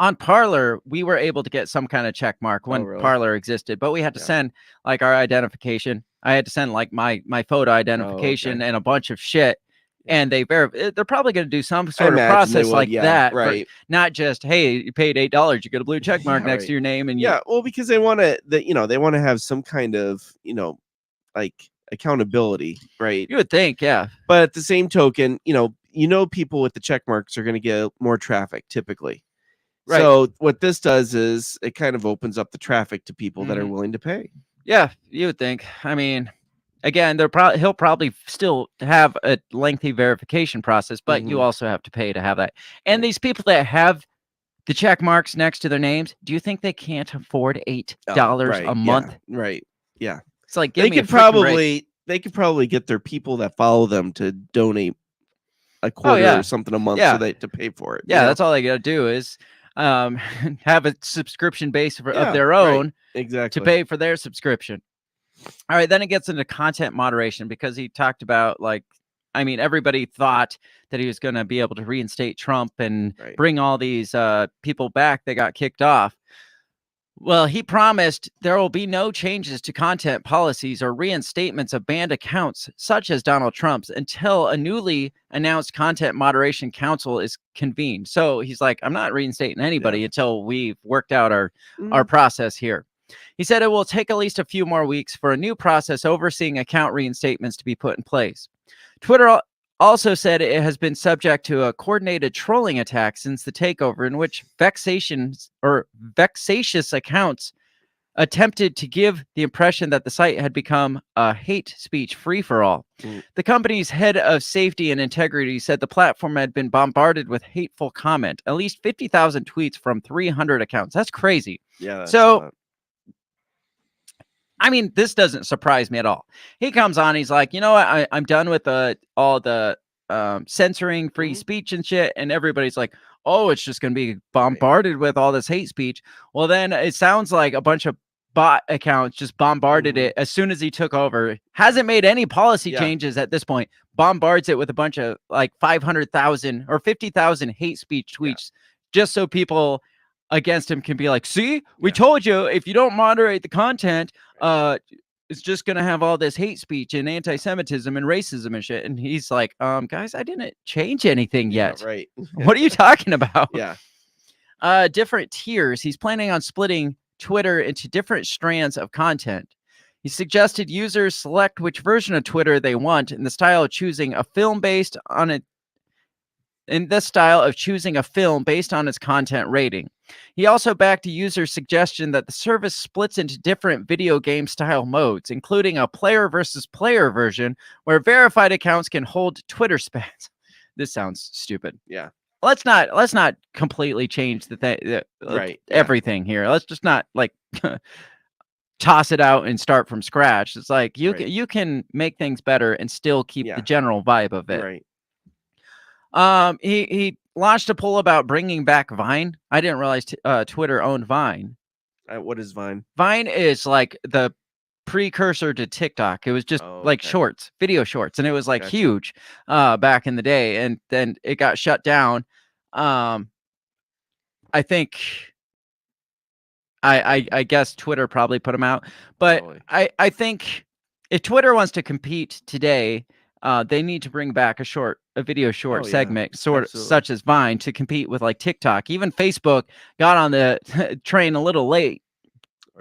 on Parler, we were able to get some kind of check mark when really? Parler existed, but we had to Yeah. send like our identification. I had to send like my photo identification and a bunch of shit. And they're probably going to do some sort of imagine they process would, like yeah, that, for right. not just, hey, you paid $8, you get a blue check mark Yeah, next right. to your name, and Yeah, well, because they want to, they want to have some kind of, like accountability, right? you would think, yeah, But at the same token, people with the check marks are going to get more traffic typically. Right. So what this does is it kind of opens up the traffic to people that are Mhm. willing to pay. yeah, you would think. I mean, again, he'll probably still have a lengthy verification process, but you Mhm. also have to pay to have that. And these people that have the check marks next to their names, do you think they can't afford $8 Right, a month? Yeah, right. Yeah. It's like, give They me a could freaking break. probably get their people that follow them to donate a quarter yeah. or something a month Yeah. so they to pay for it. Yeah, that's all they got to do is have a subscription base of their right. own Exactly. to pay for their subscription. All right, then it gets into content moderation, because he talked about, like, I mean, everybody thought that he was going to be able to reinstate Trump and Right. bring all these people back that got kicked off. Well, he promised there will be no changes to content policies or reinstatements of banned accounts, such as Donald Trump's, until a newly announced Content Moderation Council is convened. So he's like, I'm not reinstating anybody until we've worked out our process here. He said it will take at least a few more weeks for a new process overseeing account reinstatements to be put in place. Twitter also said it has been subject to a coordinated trolling attack since the takeover, in which vexatious accounts attempted to give the impression that the site had become a hate speech free-for-all. The company's head of safety and integrity said the platform had been bombarded with hateful comment, at least 50,000 tweets from 300 accounts. That's crazy. Yeah. That's So, I mean, this doesn't surprise me at all. He comes on, he's like, you know what? I'm done with all the censoring free speech and shit. And everybody's like, oh, it's just going to be bombarded with all this hate speech. Well, then it sounds like a bunch of bot accounts just bombarded it as soon as he took over. Hasn't made any policy Yeah. changes at this point. Bombards it with a bunch of like 500,000 or 50,000 hate speech tweets just so people against him can be like, see, we Yeah. told you if you don't moderate the content, it's just gonna have all this hate speech and anti-Semitism and racism and shit. And he's like, guys, I didn't change anything yet. Yeah, right. What are you talking about? Yeah. Different tiers. He's planning on splitting Twitter into different strands of content. He suggested users select which version of Twitter they want in the style of choosing a film based on it. In this style of choosing a film based on its content rating. He also backed a user's suggestion that the service splits into different video game style modes, including a player versus player version where verified accounts can hold Twitter spans. This sounds stupid. Yeah. Let's not completely change Right. everything here. Let's just not like toss it out and start from scratch. It's like you can make things better and still keep the general vibe of it. Right. He launched a poll about bringing back Vine. I didn't realize Twitter owned Vine. What is Vine? Vine is like the precursor to TikTok. It was just like shorts, video shorts, and it was like huge back in the day, and then it got shut down. I think I guess Twitter probably put them out, but I think if Twitter wants to compete today, they need to bring back a video short segment, such as Vine, to compete with like TikTok. Even Facebook got on the train a little late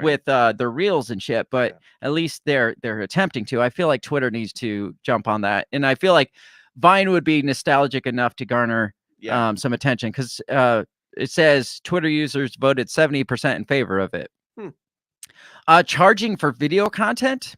with the reels and shit, but at least they're attempting to. I feel like Twitter needs to jump on that, and I feel like Vine would be nostalgic enough to garner some attention because it says Twitter users voted 70% in favor of it. Charging for video content.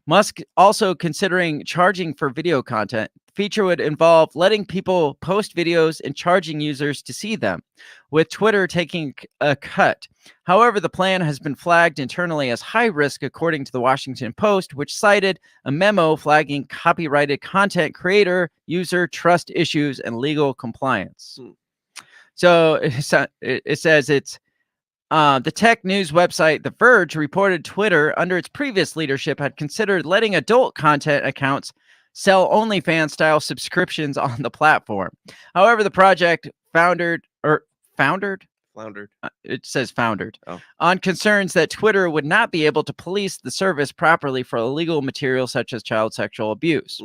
Musk also considering charging for video content. The feature would involve letting people post videos and charging users to see them, with Twitter taking a cut. However, the plan has been flagged internally as high risk, according to the Washington Post, which cited a memo flagging copyrighted content creator, user trust issues, and legal compliance. So it says it's the tech news website The Verge reported Twitter, under its previous leadership, had considered letting adult content accounts sell OnlyFans-style subscriptions on the platform. However, the project foundered. It says foundered. On concerns that Twitter would not be able to police the service properly for illegal material such as child sexual abuse.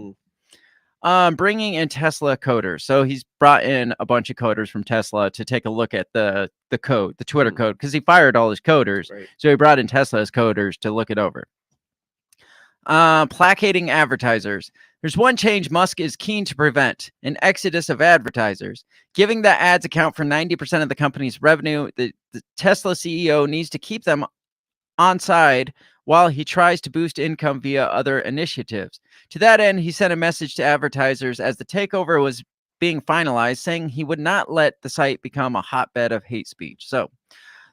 Bringing in Tesla coders. So he's brought in a bunch of coders from Tesla to take a look at the code, the Twitter code, because he fired all his coders. So he brought in Tesla's coders to look it over. Placating advertisers. There's one change Musk is keen to prevent: an exodus of advertisers. Given that ads account for 90% of the company's revenue, the Tesla CEO needs to keep them on side while he tries to boost income via other initiatives. To that end, he sent a message to advertisers as the takeover was being finalized, saying he would not let the site become a hotbed of hate speech. So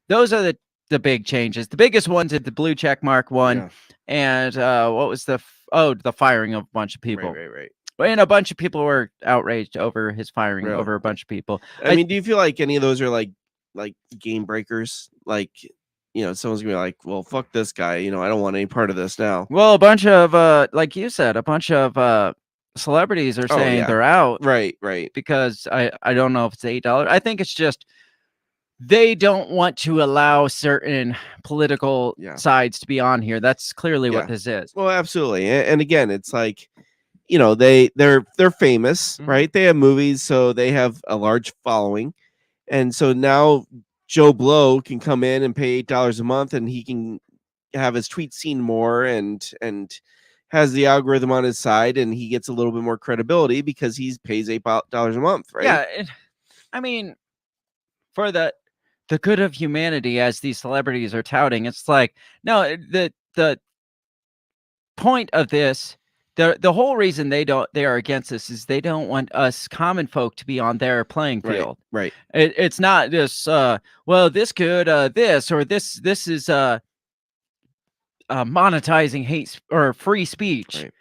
those are the big changes. The biggest ones are the blue check mark one, and what was the firing of a bunch of people. Right. And a bunch of people were outraged over his firing over a bunch of people. I mean, do you feel like any of those are like game breakers? Like, you know, someone's gonna be like, well, fuck this guy. You know, I don't want any part of this now. Well, a bunch of, like you said, a bunch of celebrities are saying they're out. Right. Because I don't know if it's $8. I think it's just they don't want to allow certain political sides to be on here. That's clearly what this is. Well, absolutely. And again, it's like, you know, they're famous, right? They have movies, so they have a large following. And so now Joe Blow can come in and pay $8 a month, and he can have his tweets seen more and has the algorithm on his side, and he gets a little bit more credibility because he pays $8 a month, right? Yeah, I mean, for the good of humanity, as these celebrities are touting, it's like, no, the point of this, the whole reason they are against this is they don't want us common folk to be on their playing field. Right. It's not this well, this could this or this is monetizing hate or free speech. Right.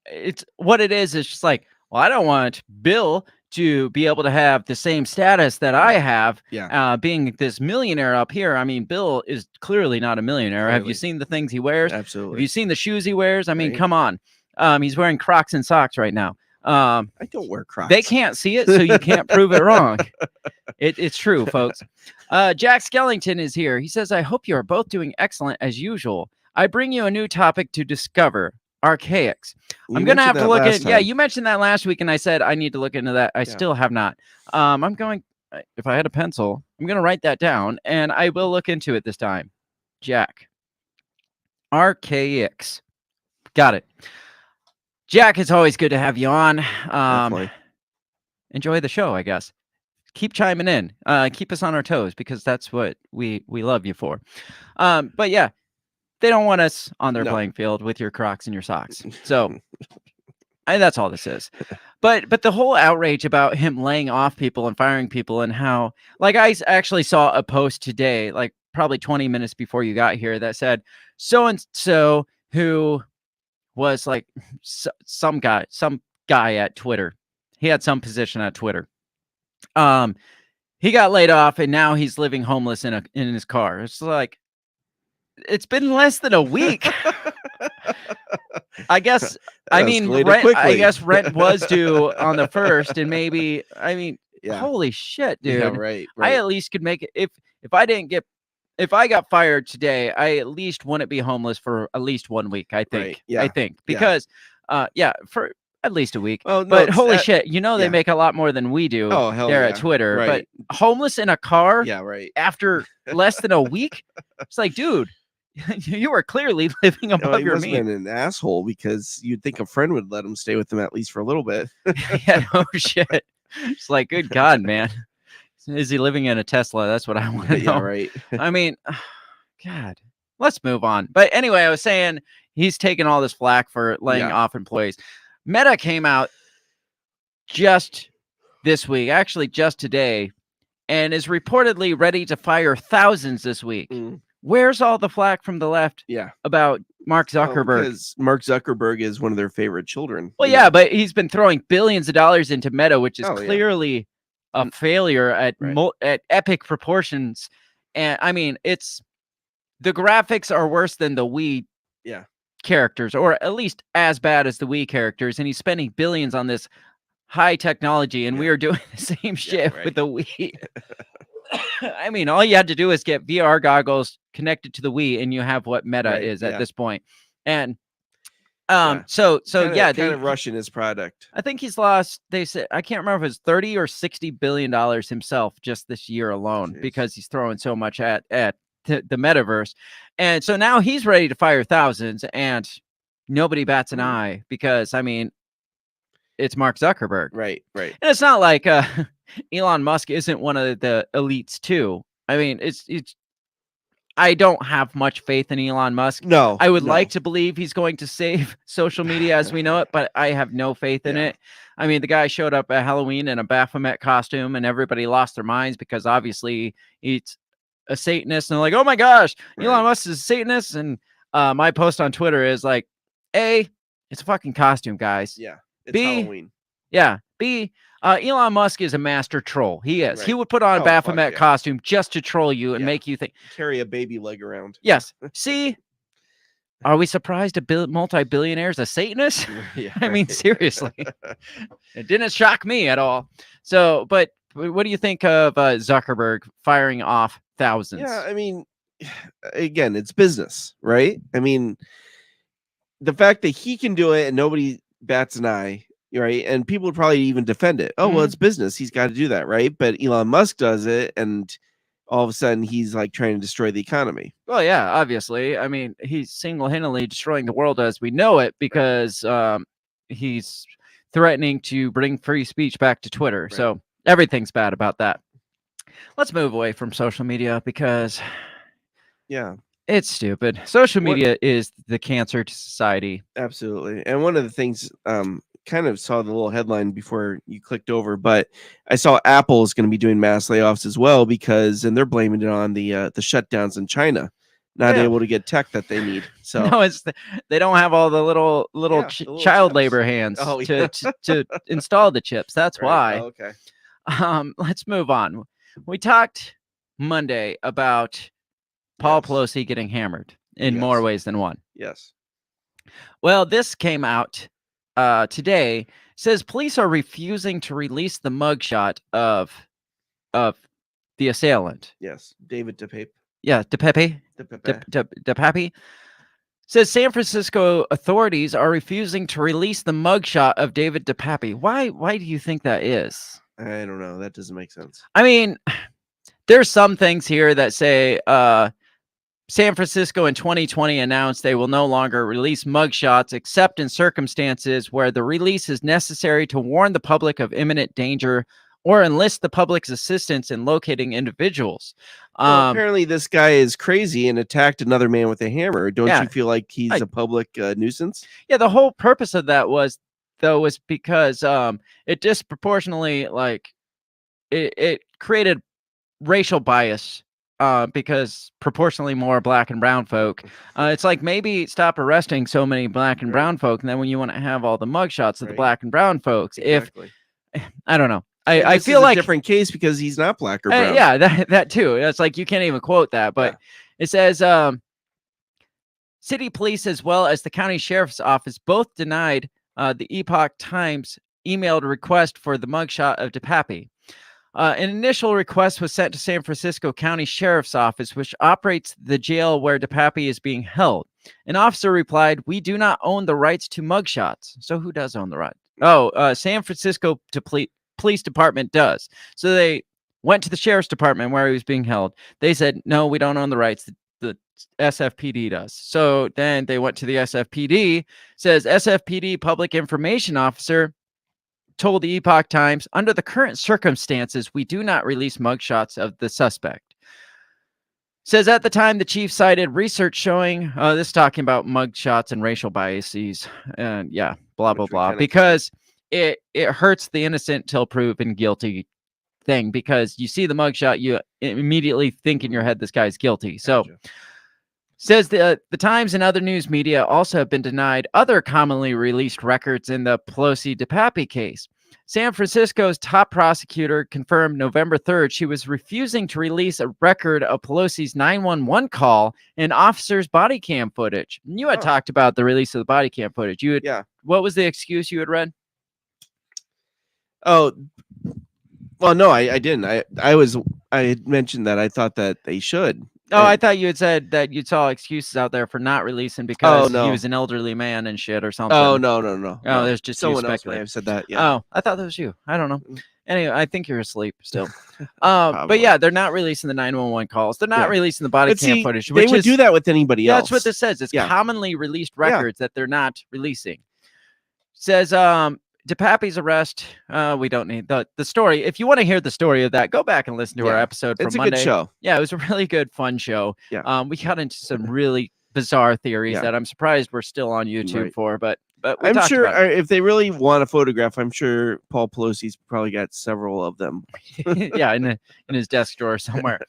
It's what it is just like, well, I don't want Bill to be able to have the same status that I have, Yeah. being this millionaire up here. I mean, Bill is clearly not a millionaire. Have you Clearly. seen the things he wears? Have Absolutely. you seen the shoes he wears? I mean, Right. come on. He's wearing Crocs and socks right now. I don't wear Crocs. They can't see it, so you can't prove it wrong. It's true, folks. Jack Skellington is here. He says, I hope you are both doing excellent as usual. I bring you a new topic to discover. Archaics. I'm gonna have to look at. Yeah, you mentioned that last week, and I said I need to look into that. I still have not. I'm going. If I had a pencil, I'm gonna write that down, and I will look into it this time. Jack. Archaics. Got it. Jack, it's always good to have you on. Definitely. Enjoy the show, I guess. Keep chiming in. Keep us on our toes because that's what we love you for. But yeah. They don't want us on their playing field with your Crocs and your socks. So that's all this is. But the whole outrage about him laying off people and firing people and how, like, I actually saw a post today, like probably 20 minutes before you got here, that said so-and-so who was like some guy at Twitter. He had some position at Twitter. He got laid off and now he's living homeless in his car. It's like, it's been less than a week. I guess. I mean, rent was due on the 1st, and maybe. I mean, holy shit, dude! Yeah, right. I at least could make it if I got fired today. I at least wouldn't be homeless for at least 1 week. I think. Right. Yeah. I think because, for at least a week. Oh, no, but holy shit, they make a lot more than we do. Oh, hell there yeah. at Twitter. Right. But homeless in a car. Yeah, right. After less than a week, it's like, dude. You are clearly living above your means. He must have been an asshole because you'd think a friend would let him stay with him at least for a little bit. Yeah, no shit. It's like, good God, man. Is he living in a Tesla? That's what I want to know. Yeah, right. I mean, God, let's move on. But anyway, I was saying he's taking all this flack for laying off employees. Meta came out just this week, actually just today, and is reportedly ready to fire thousands this week. Where's all the flack from the left about Mark Zuckerberg? Because Mark Zuckerberg is one of their favorite children. Well, but he's been throwing billions of dollars into Meta, which is clearly a failure at epic proportions. And I mean, the graphics are worse than the Wii characters, or at least as bad as the Wii characters. And he's spending billions on this high technology, and we are doing the same shit with the Wii. I mean, all you had to do is get VR goggles connected to the Wii, and you have what Meta is at this point. And so kind of rushing his product. I think he's lost. They said I can't remember if it's $30 or $60 billion himself just this year alone because he's throwing so much at the metaverse. And so now he's ready to fire thousands, and nobody bats an eye because I mean, it's Mark Zuckerberg, right? And it's not like Elon Musk isn't one of the elites too. I mean, it's. I don't have much faith in Elon Musk. No, I would like to believe he's going to save social media as we know it, but I have no faith in it. I mean, the guy showed up at Halloween in a Baphomet costume, and everybody lost their minds because obviously he's a Satanist, and they're like, "Oh my gosh, Elon Musk is a Satanist." And my post on Twitter is like, A, it's a fucking costume, guys. Yeah, it's B, Halloween. Yeah. B, Elon Musk is a master troll. He is. Right. He would put on a Baphomet costume just to troll you and make you think. Carry a baby leg around. Yes. See, are we surprised a multi-billionaire's a Satanist? I mean, seriously. It didn't shock me at all. So, but what do you think of Zuckerberg firing off thousands? Yeah, I mean, again, it's business, right? I mean, the fact that he can do it and nobody bats an eye, right? And people would probably even defend it. Oh, well, it's business. He's got to do that, right? But Elon Musk does it, and all of a sudden he's like trying to destroy the economy. Well, yeah, obviously. I mean, he's single-handedly destroying the world as we know it because he's threatening to bring free speech back to Twitter. Right. So everything's bad about that. Let's move away from social media because it's stupid. Social media is the cancer to society. Absolutely. And one of the things, kind of saw the little headline before you clicked over, but I saw Apple is going to be doing mass layoffs as well and they're blaming it on the shutdowns in China. not Yeah. able to get tech that they need. So No, they don't have all the little Yeah, the little child chips. labor hands Oh, yeah. to install the chips. That's Right. why. Oh, okay. Let's move on. We talked Monday about Paul Yes. Pelosi getting hammered in Yes. more ways than one. Yes. Well, this came out today. Says police are refusing to release the mugshot of the assailant. Yes. David DePape. Yeah, DePepe. DePape. Says San Francisco authorities are refusing to release the mugshot of David DePape. Why do you think that is? I don't know. That doesn't make sense. I mean, there's some things here that say San Francisco in 2020 announced they will no longer release mugshots except in circumstances where the release is necessary to warn the public of imminent danger or enlist the public's assistance in locating individuals. Well, apparently this guy is crazy and attacked another man with a hammer. Don't Yeah. you feel like he's a public nuisance? Yeah, the whole purpose of that was because it disproportionately it created racial bias because proportionally more black and brown folk. It's like maybe stop arresting so many black and brown folk, and then when you want to have all the mugshots of the Right. black and brown folks, Exactly. if I don't know, And I this feel is a like different case because he's not black or brown. yeah, that too. It's like you can't even quote that, but it says city police as well as the county sheriff's office both denied the Epoch Times emailed request for the mugshot of DePape. An initial request was sent to San Francisco County Sheriff's Office, which operates the jail where DePape is being held. An officer replied, "We do not own the rights to mugshots." So who does own the right? Oh, San Francisco Police Department does. So they went to the Sheriff's Department where he was being held. They said, "No, we don't own the rights. The SFPD does." So then they went to the SFPD. Says SFPD Public Information Officer told the Epoch Times, "Under the current circumstances, we do not release mugshots of the suspect." Says at the time, the chief cited research showing, this talking about mugshots and racial biases, and yeah, blah, blah, Which we blah, kinda because it hurts the innocent till proven guilty thing, because you see the mugshot, you immediately think in your head this guy's guilty. So Gotcha. says the Times and other news media also have been denied other commonly released records in the Pelosi DePape case. San Francisco's top prosecutor confirmed November 3rd she was refusing to release a record of Pelosi's 911 call and officers' body cam footage. You had Oh. talked about the release of the body cam footage. You had, Yeah. What was the excuse you had read? Oh, well, no, I didn't. I had mentioned that I thought that they should. Oh, I And- thought you had said that you saw excuses out there for not releasing because no. he was an elderly man and shit or something. Oh no. Oh, there's just you someone else may speculating. have said that. Yeah. Oh, I thought that was you. I don't know. Mm. Anyway, I think you're asleep still. But Probably. yeah, they're not releasing the 911 calls. They're not Yeah. releasing the body But cam see, footage. they Which would is, do that with anybody else. That's what this says. It's Yeah. commonly released Yeah. records that they're not releasing. Says DePape's arrest. We don't need the story. If you want to hear the story of that, go back and listen to our Yeah. episode from It's a Monday. good show. Yeah, it was a really good, fun show. Yeah. We got into some really bizarre theories Yeah. that I'm surprised we're still on YouTube Right. for, but we I'm talked sure about it. if they really want a photograph, I'm sure Paul Pelosi's probably got several of them. Yeah, in his desk drawer somewhere.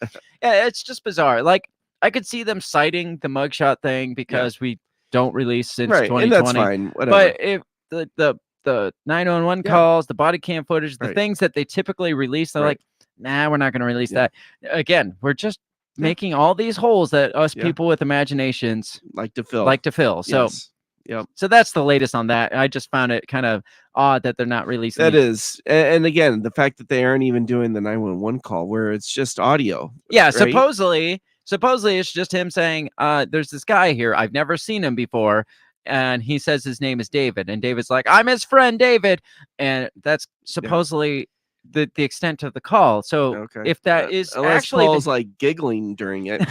Yeah, it's just bizarre. Like I could see them citing the mugshot thing because we don't release since Right, 2020. and that's fine. Whatever. But if the 911 Yeah. calls, the body cam footage, the Right. things that they typically release, they're Right. like, nah, we're not going to release Yeah. that. Again, we're just making all these holes that us Yeah. people with imaginations like to fill. like to fill. So Yes. Yep. so that's the latest on that. I just found it kind of odd that they're not releasing That these. is, and again, the fact that they aren't even doing the 911 call where it's just audio. Yeah, right? supposedly it's just him saying, there's this guy here. I've never seen him before. And he says his name is David. And David's like, I'm his friend, David. And that's supposedly the extent of the call. So Okay. if that is unless actually Paul's like giggling during it.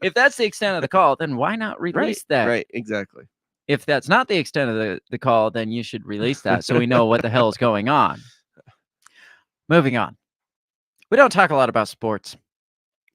if that's the extent of the call, then why not release that? Right, exactly. If that's not the extent of the call, then you should release that so we know what the hell is going on. Moving on. We don't talk a lot about sports.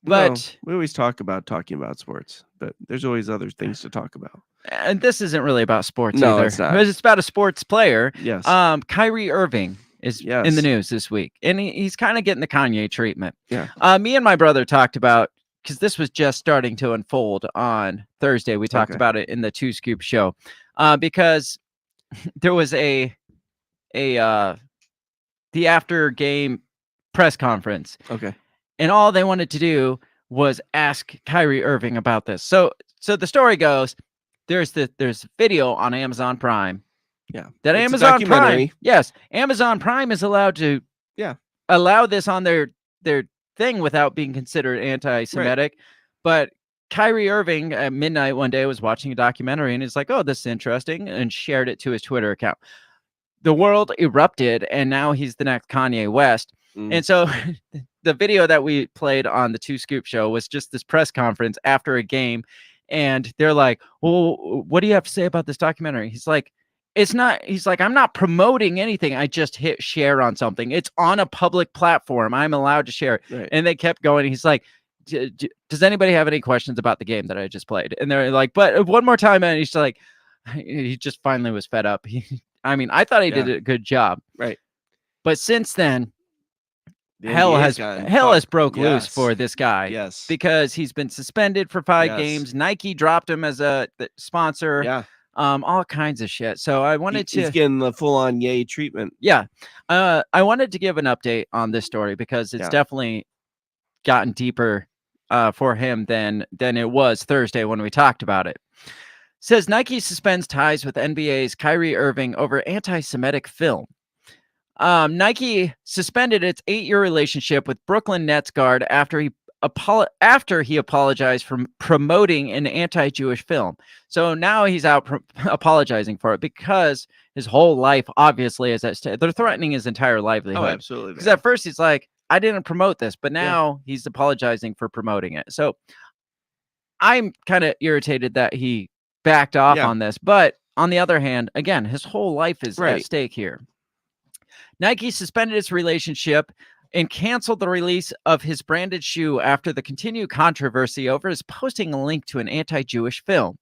But No, we always talk about talking about sports, but there's always other things to talk about. and this isn't really about sports No, either. it's not. Because it's about a sports player. Yes. Kyrie Irving is in Yes. the news this week, and he's kind of getting the Kanye treatment. Yeah. Me and my brother talked about because this was just starting to unfold on Thursday. We talked Okay. about it in the Two Scoop show, because there was the after game press conference, Okay. and all they wanted to do was ask Kyrie Irving about this. So the story goes, there's video on Amazon Prime. Yeah. That It's a Amazon Prime, documentary. yes, Amazon Prime is allowed to allow this on their thing without being considered anti-Semitic. But Kyrie Irving at midnight one day was watching a documentary and he's like, oh, this is interesting, and shared it to his Twitter account. The world erupted, and now he's the next Kanye West. And so the video that we played on the Two Scoop show was just this press conference after a game. And they're like, well, what do you have to say about this documentary? He's like, I'm not promoting anything. I just hit share on something. It's on a public platform. I'm allowed to share it. Right. And they kept going. He's like, does anybody have any questions about the game that I just played? And they're like, but one more time. And he's like, he just finally was fed up. I thought he did a good job. Right. But since then, The hell NBA has broke loose for this guy. Yes. Because he's been suspended for 5 games. Nike dropped him as a sponsor. Yeah. All kinds of shit. So I wanted He's getting the full-on yay treatment. Yeah. I wanted to give an update on this story because it's definitely gotten deeper for him than it was Thursday when we talked about it. Says Nike suspends ties with NBA's Kyrie Irving over anti-Semitic film. Nike suspended its 8-year relationship with Brooklyn Nets guard after he apologized for promoting an anti-Jewish film. So now he's out apologizing for it because his whole life obviously is at stake. They're threatening his entire livelihood. Oh, absolutely. Because at first he's like, I didn't promote this, but now he's apologizing for promoting it. So I'm kind of irritated that he backed off on this. But on the other hand, again, his whole life is at stake here. Nike suspended its relationship and canceled the release of his branded shoe after the continued controversy over his posting a link to an anti-Jewish film.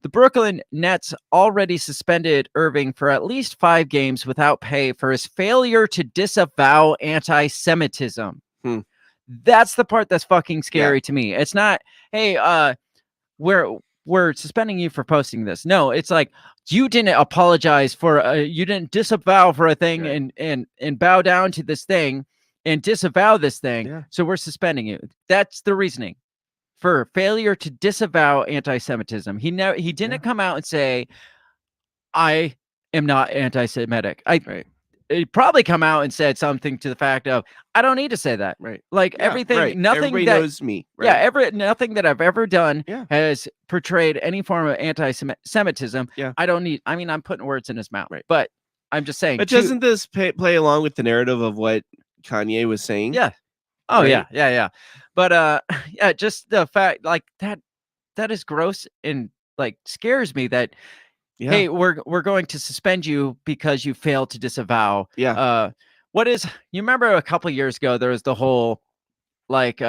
The Brooklyn Nets already suspended Irving for at least 5 games without pay for his failure to disavow anti-Semitism. That's the part that's fucking scary to me. It's not, hey, we're suspending you for posting this. No, it's like, you didn't apologize for, you didn't disavow for a thing and bow down to this thing and disavow this thing. So we're suspending you. That's the reasoning for failure to disavow anti-Semitism. He didn't come out and say, I am not anti-Semitic. He'd probably come out and said something to the fact of, I don't need to say that. Right. Like everything, nothing Everybody that knows me. Right? Nothing that I've ever done has portrayed any form of anti-Semitism. I don't need, I'm putting words in his mouth, but I'm just saying. But doesn't this play along with the narrative of what Kanye was saying? Yeah. Oh, right? Yeah. But just the fact like that is gross and like scares me that, hey, we're going to suspend you because you failed to disavow. You remember a couple years ago, there was the whole like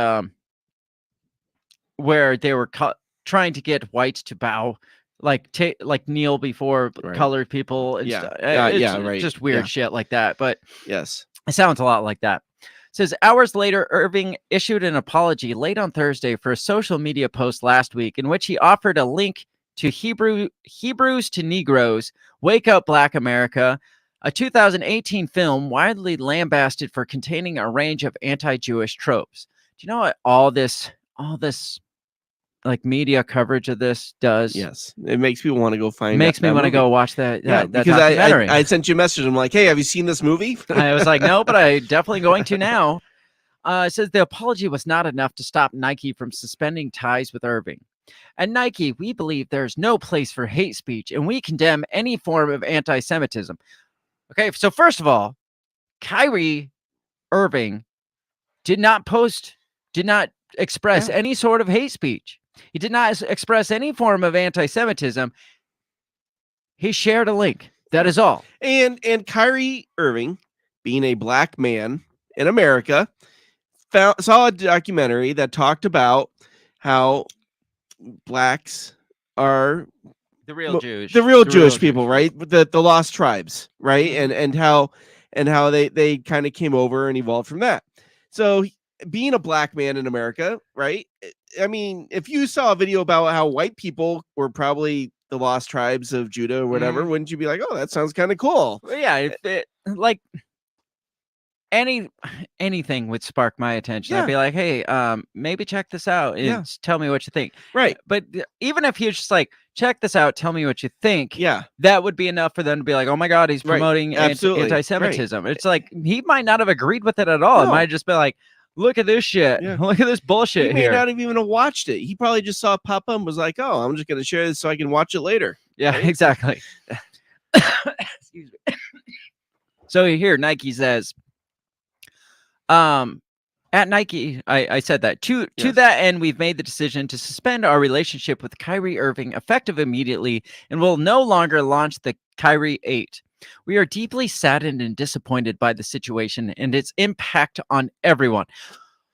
where they were trying to get whites to bow, like kneel before colored people and stuff. Just weird shit like that. But yes, it sounds a lot like that. It says hours later, Irving issued an apology late on Thursday for a social media post last week in which he offered a link to Hebrews to Negroes, Wake Up Black America, a 2018 film widely lambasted for containing a range of anti-Jewish tropes. Do you know what all this like media coverage of this does? Yes, it makes people want to go find. Makes me want to go watch that. That because documentary. I sent you a message. I'm like, hey, have you seen this movie? I was like, no, but I definitely going to now. It says the apology was not enough to stop Nike from suspending ties with Irving. At Nike, we believe there's no place for hate speech, and we condemn any form of anti-Semitism. Okay, so first of all, Kyrie Irving did not express any sort of hate speech. He did not express any form of anti-Semitism. He shared a link. That is all. And Kyrie Irving, being a black man in America, saw a documentary that talked about how blacks are the real Jewish, Jewish people, right? The lost tribes, right? And how they kind of came over and evolved from that. So being a black man in America, right? I mean, if you saw a video about how white people were probably the lost tribes of Judah or whatever, wouldn't you be like, oh, that sounds kind of cool? Well, yeah, if it, like anything would spark my attention. I'd Yeah. be like, hey, maybe check this out and Yeah. tell me what you think. Right. But even if he was just like, check this out, tell me what you think. Yeah. That would be enough for them to be like, oh my God, he's Right. promoting Absolutely. anti-Semitism. It's like he might not have agreed with it at all. It No. might have just been like, look at this shit. Yeah. Look at this bullshit He may here. not have even watched it. He probably just saw it pop up and was like, oh, I'm just going to share this so I can watch it later. Yeah, right? exactly. Excuse me. So here, Nike says, at Nike, I said that to Yes. that end, we've made the decision to suspend our relationship with Kyrie Irving effective immediately and will no longer launch the Kyrie 8. We are deeply saddened and disappointed by the situation and its impact on everyone.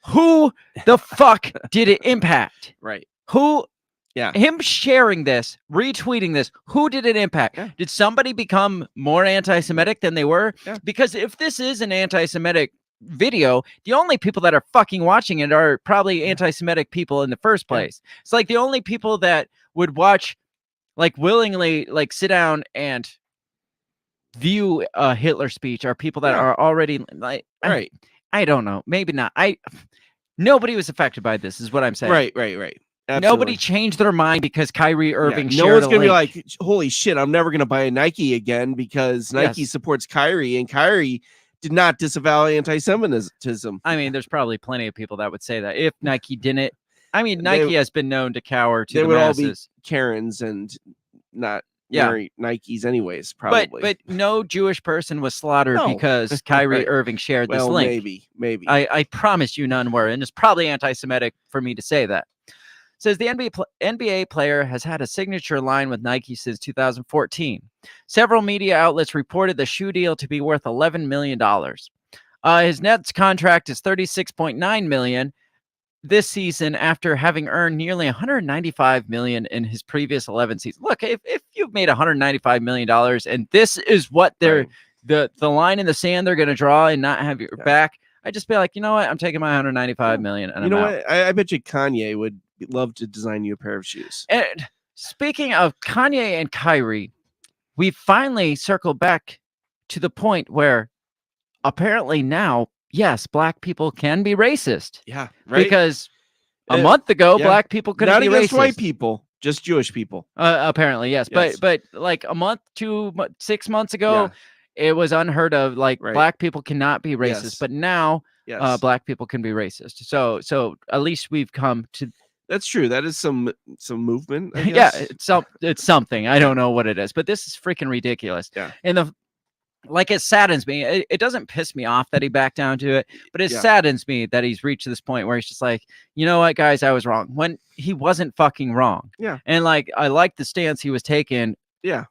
Who the fuck did it impact? Right. Who? Yeah. Him sharing this, retweeting this, who did it impact? Yeah. Did somebody become more anti-Semitic than they were? Yeah. Because if this is an anti-Semitic video, the only people that are fucking watching it are probably anti-Semitic people in the first place. It's like the only people that would watch, like willingly, like sit down and view a Hitler speech are people that Yeah. are already like, Right. I don't know, maybe not. Nobody was affected by this, is what I'm saying. Right. Absolutely. Nobody changed their mind because Kyrie Irving No shared one's a gonna be link. like, holy shit, I'm never gonna buy a Nike again because Nike Yes. supports Kyrie, and Kyrie did not disavow anti-Semitism. I mean, there's probably plenty of people that would say that if Nike didn't. I mean, They- Nike has been known to cower to they the would all masses. be Karens and not Yeah. wearing Nikes anyways, probably. But no Jewish person was slaughtered No. because Kyrie Right. Irving shared this well, link. maybe. I promise you none were, and it's probably anti-Semitic for me to say that. Says the NBA player has had a signature line with Nike since 2014. Several media outlets reported the shoe deal to be worth $11 million. His Nets contract is $36.9 million this season after having earned nearly $195 million in his previous 11 seasons. Look, if you've made $195 million and this is what they're Right. the line in the sand they're going to draw and not have your Yeah. back, I'd just be like, you know what? I'm taking my $195 million and You know I'm out. what? I bet you Kanye would love to design you a pair of shoes. And speaking of Kanye and Kyrie, we finally circled back to the point where apparently now, yes, black people can be racist. Yeah, right. Because a Uh, month ago, yeah. black people couldn't Not be against racist. white people, just Jewish people. Apparently, yes. Yes. But like a month, 6 months ago, it was unheard of. Like Right. black people cannot be racist. Yes. But now, Yes, black people can be racist. So at least we've come to that's true. That is some movement. I yeah, guess. it's something. I don't know what it is, but this is freaking ridiculous. Yeah. And it saddens me. It doesn't piss me off that he backed down to it, but it Yeah. saddens me that he's reached this point where he's just like, you know what, guys, I was wrong when he wasn't fucking wrong. Yeah. And like, I like the stance he was taking Yeah.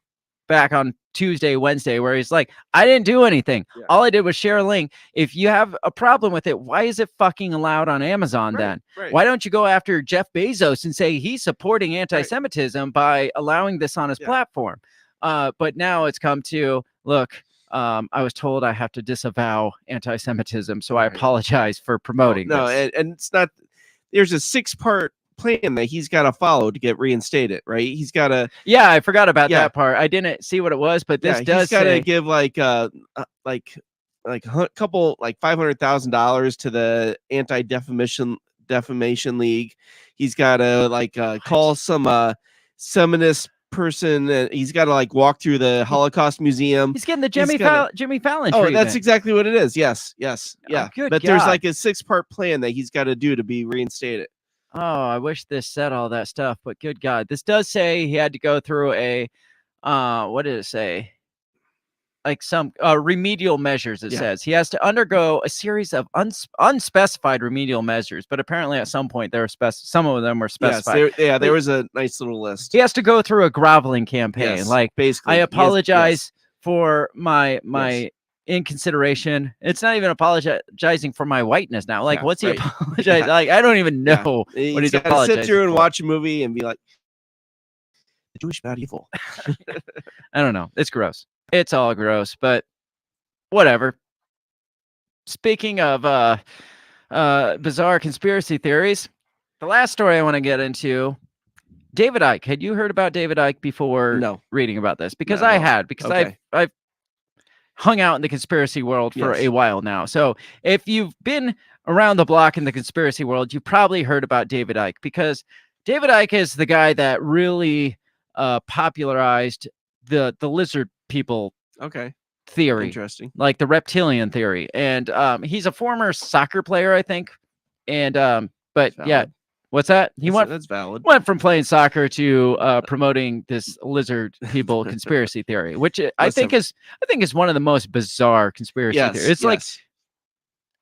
back on Tuesday, Wednesday, where he's like, I didn't do anything. Yeah. All I did was share a link. If you have a problem with it, why is it fucking allowed on Amazon then? Right. Why don't you go after Jeff Bezos and say he's supporting anti-Semitism by allowing this on his Yeah. platform? But now it's come to, look, I was told I have to disavow anti-Semitism, so I Right. apologize for promoting No, this. and it's not. There's a 6-part plan that he's got to follow to get reinstated. Right. He's got to. Yeah, I forgot about Yeah. that part. I didn't see what it was, but this He's does got to say give like a couple like $500,000 to the Anti-Defamation League. He's got to call some Seminist person. He's got to like walk through the Holocaust Museum. he's getting the he's gotta- Jimmy Fallon Oh, treatment. that's exactly what it is. Yes. Yeah. good But there's God. like a 6-part plan that he's got to do to be reinstated. Oh, I wish this said all that stuff, but good God. This does say he had to go through a, what did it say? Like some remedial measures, it Yeah. says. He has to undergo a series of unspecified remedial measures, but apparently at some point some of them were Yes, specified. there was a nice little list. He has to go through a groveling campaign. Yes, Like, basically, I he has- apologize for my Yes. inconsideration. It's not even apologizing for my whiteness now. Like, Yeah, what's he right. apologize? Yeah. Like, I don't even Yeah. know what he's gotta apologizing sit through and for. watch a movie and be like, the Jewish bad evil. I don't know. It's gross. It's all gross, but whatever. Speaking of bizarre conspiracy theories. The last story I want to get into, David Icke. Had you heard about David Icke before No. reading about this? Because No, I no. had, because Okay. I've hung out in the conspiracy world for Yes. a while now. So if you've been around the block in the conspiracy world, you probably heard about David Icke, because David Icke is the guy that really popularized the lizard people Okay. theory, Interesting. like the reptilian theory. And he's a former soccer player, I think. And but That's yeah, valid. what's that? He That's valid. went from playing soccer to promoting this lizard people conspiracy theory, which I think is one of the most bizarre conspiracy Yes. theories. It's like, yes.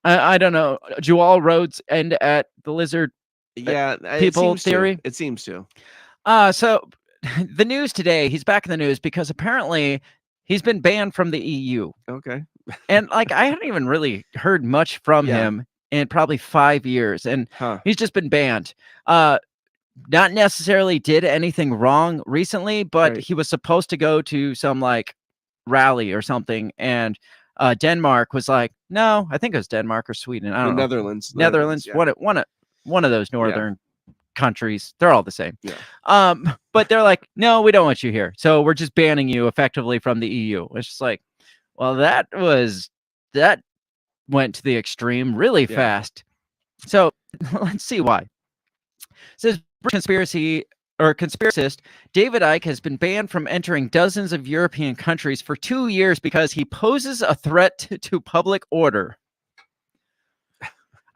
I don't know, do all roads end at the lizard Yeah. people it seems theory? To. It seems to. So the news today, he's back in the news because apparently he's been banned from the EU. Okay. And like, I hadn't even really heard much from Yeah. him in probably 5 years, and Huh. he's just been banned. Not necessarily did anything wrong recently, but Right. he was supposed to go to some like rally or something, and Denmark was like, no, I think it was Denmark or Sweden. I The don't know. Netherlands. Netherlands, Yeah. one of those northern countries. They're all the same. Yeah. But they're like, no, we don't want you here. So we're just banning you effectively from the EU. It's just like, well, that went to the extreme really Yeah. fast. So let's see why. It says conspiracist David Icke has been banned from entering dozens of European countries for 2 years because he poses a threat to public order.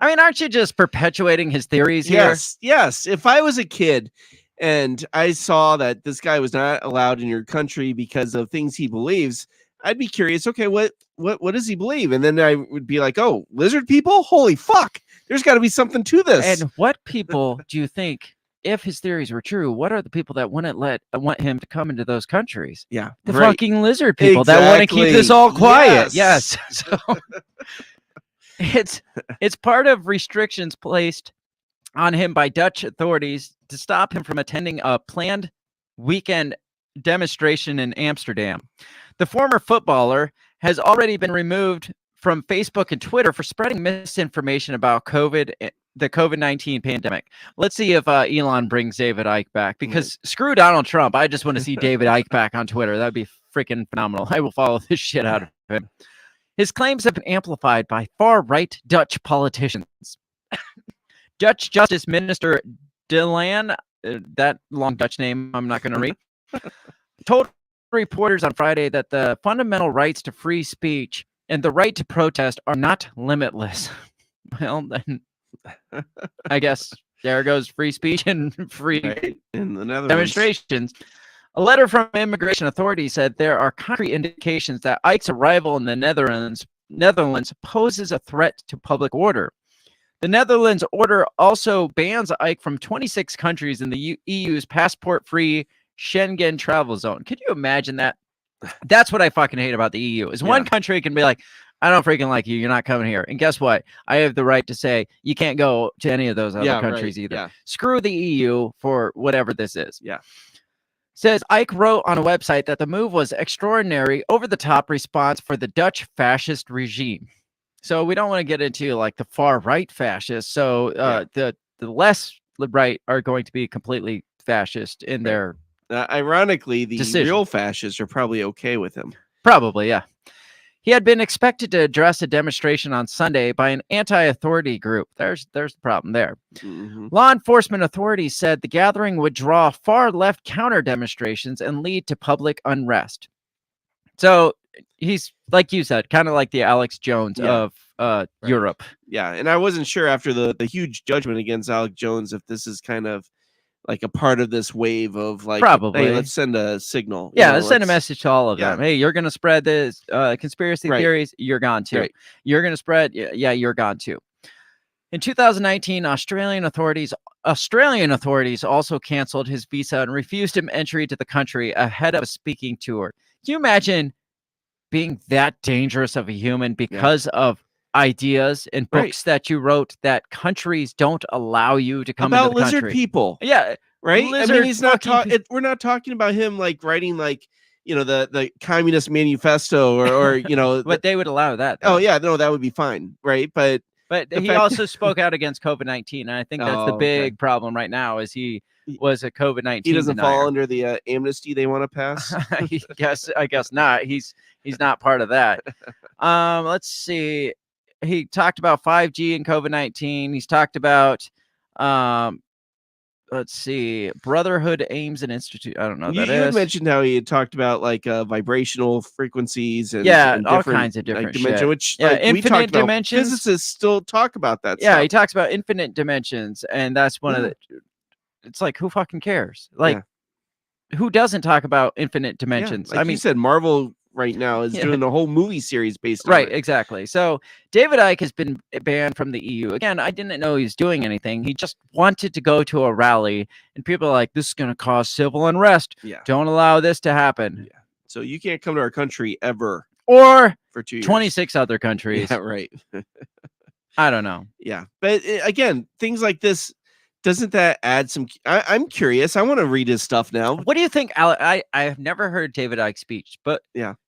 I mean, aren't you just perpetuating his theories here? Yes. Yes. If I was a kid and I saw that this guy was not allowed in your country because of things he believes, I'd be curious. Okay, what does he believe? And then I would be like, oh, lizard people? Holy fuck! There's got to be something to this. And what people do you think, if his theories were true, what are the people that wouldn't want him to come into those countries? Yeah, The right. fucking lizard people that want to keep this all quiet. Yes. So it's part of restrictions placed on him by Dutch authorities to stop him from attending a planned weekend demonstration in Amsterdam. The former footballer has already been removed from Facebook and Twitter for spreading misinformation about the COVID-19 pandemic. Let's see if Elon brings David Icke back, because screw Donald Trump. I just want to see David Icke back on Twitter. That'd be freaking phenomenal. I will follow this shit out of him. His claims have been amplified by far-right Dutch politicians. Dutch Justice Minister Dylan, that long Dutch name I'm not going to read, told reporters on Friday that the fundamental rights to free speech and the right to protest are not limitless. Well, then I guess there goes free speech and free in the Netherlands. demonstrations. A letter from immigration authorities said there are concrete indications that Icke's arrival in the Netherlands poses a threat to public order. The Netherlands order also bans Icke from 26 countries in the EU's passport-free Schengen travel zone. Could you imagine that? That's what I fucking hate about the EU. Is one country can be like, I don't freaking like you. You're not coming here. And guess what? I have the right to say you can't go to any of those other countries either. Yeah. Screw the EU for whatever this is. Yeah. Says Icke wrote on a website that the move was extraordinary, over-the-top response for the Dutch fascist regime. So we don't want to get into like the far-right fascists. So the less right are going to be completely fascist in their ironically, the decision. Real fascists are probably okay with him. Probably, yeah. He had been expected to address a demonstration on Sunday by an anti-authority group. There's the problem there. Mm-hmm. Law enforcement authorities said the gathering would draw far-left counter demonstrations and lead to public unrest. So he's, like you said, kind of like the Alex Jones of Europe. Yeah, and I wasn't sure after the huge judgment against Alex Jones if this is kind of like a part of this wave of like, Probably. hey, let's send a signal. Yeah, let's send a message to all of Yeah. them. Hey, you're going to spread this conspiracy theories, you're gone too. Right. You're going to spread, you're gone too. In 2019, Australian authorities also canceled his visa and refused him entry to the country ahead of a speaking tour. Can you imagine being that dangerous of a human because of ideas and books that you wrote that countries don't allow you to come about into the lizard country? people? Yeah, right. I lizard mean, he's not fucking talking. We're not talking about him like writing like the Communist Manifesto or but they would allow that. Oh yeah, no, that would be fine, right? But But The he fact- also spoke out against COVID-19, and I think that's the Oh, okay. big problem right now. Is he was a COVID-19? He doesn't fall denier. under the amnesty they want to pass. I guess not. He's not part of that. Let's see. He talked about 5G and COVID-19. He's talked about let's see, Brotherhood Aims and Institute. I don't know what You that had is. mentioned how he had talked about like vibrational frequencies and Yeah, all different, kinds of different like, dimension, shit. which Yeah, like, we infinite talked about. dimensions. Physicists still talk about that. Yeah, stuff. he talks about infinite dimensions, and that's one of the. It's like, who fucking cares? Like, who doesn't talk about infinite dimensions? Like you said, Marvel right now is doing a whole movie series based on it. Exactly. So David Icke has been banned from the EU. Again, I didn't know he was doing anything. He just wanted to go to a rally, and people are like, this is going to cause civil unrest. Yeah. Don't allow this to happen. Yeah. So you can't come to our country ever Or for 2 years. 26 other countries. Yeah, right. I don't know. Yeah. But again, things like this, doesn't that add some? I'm curious. I want to read his stuff now. What do you think? I have never heard David Icke speak, but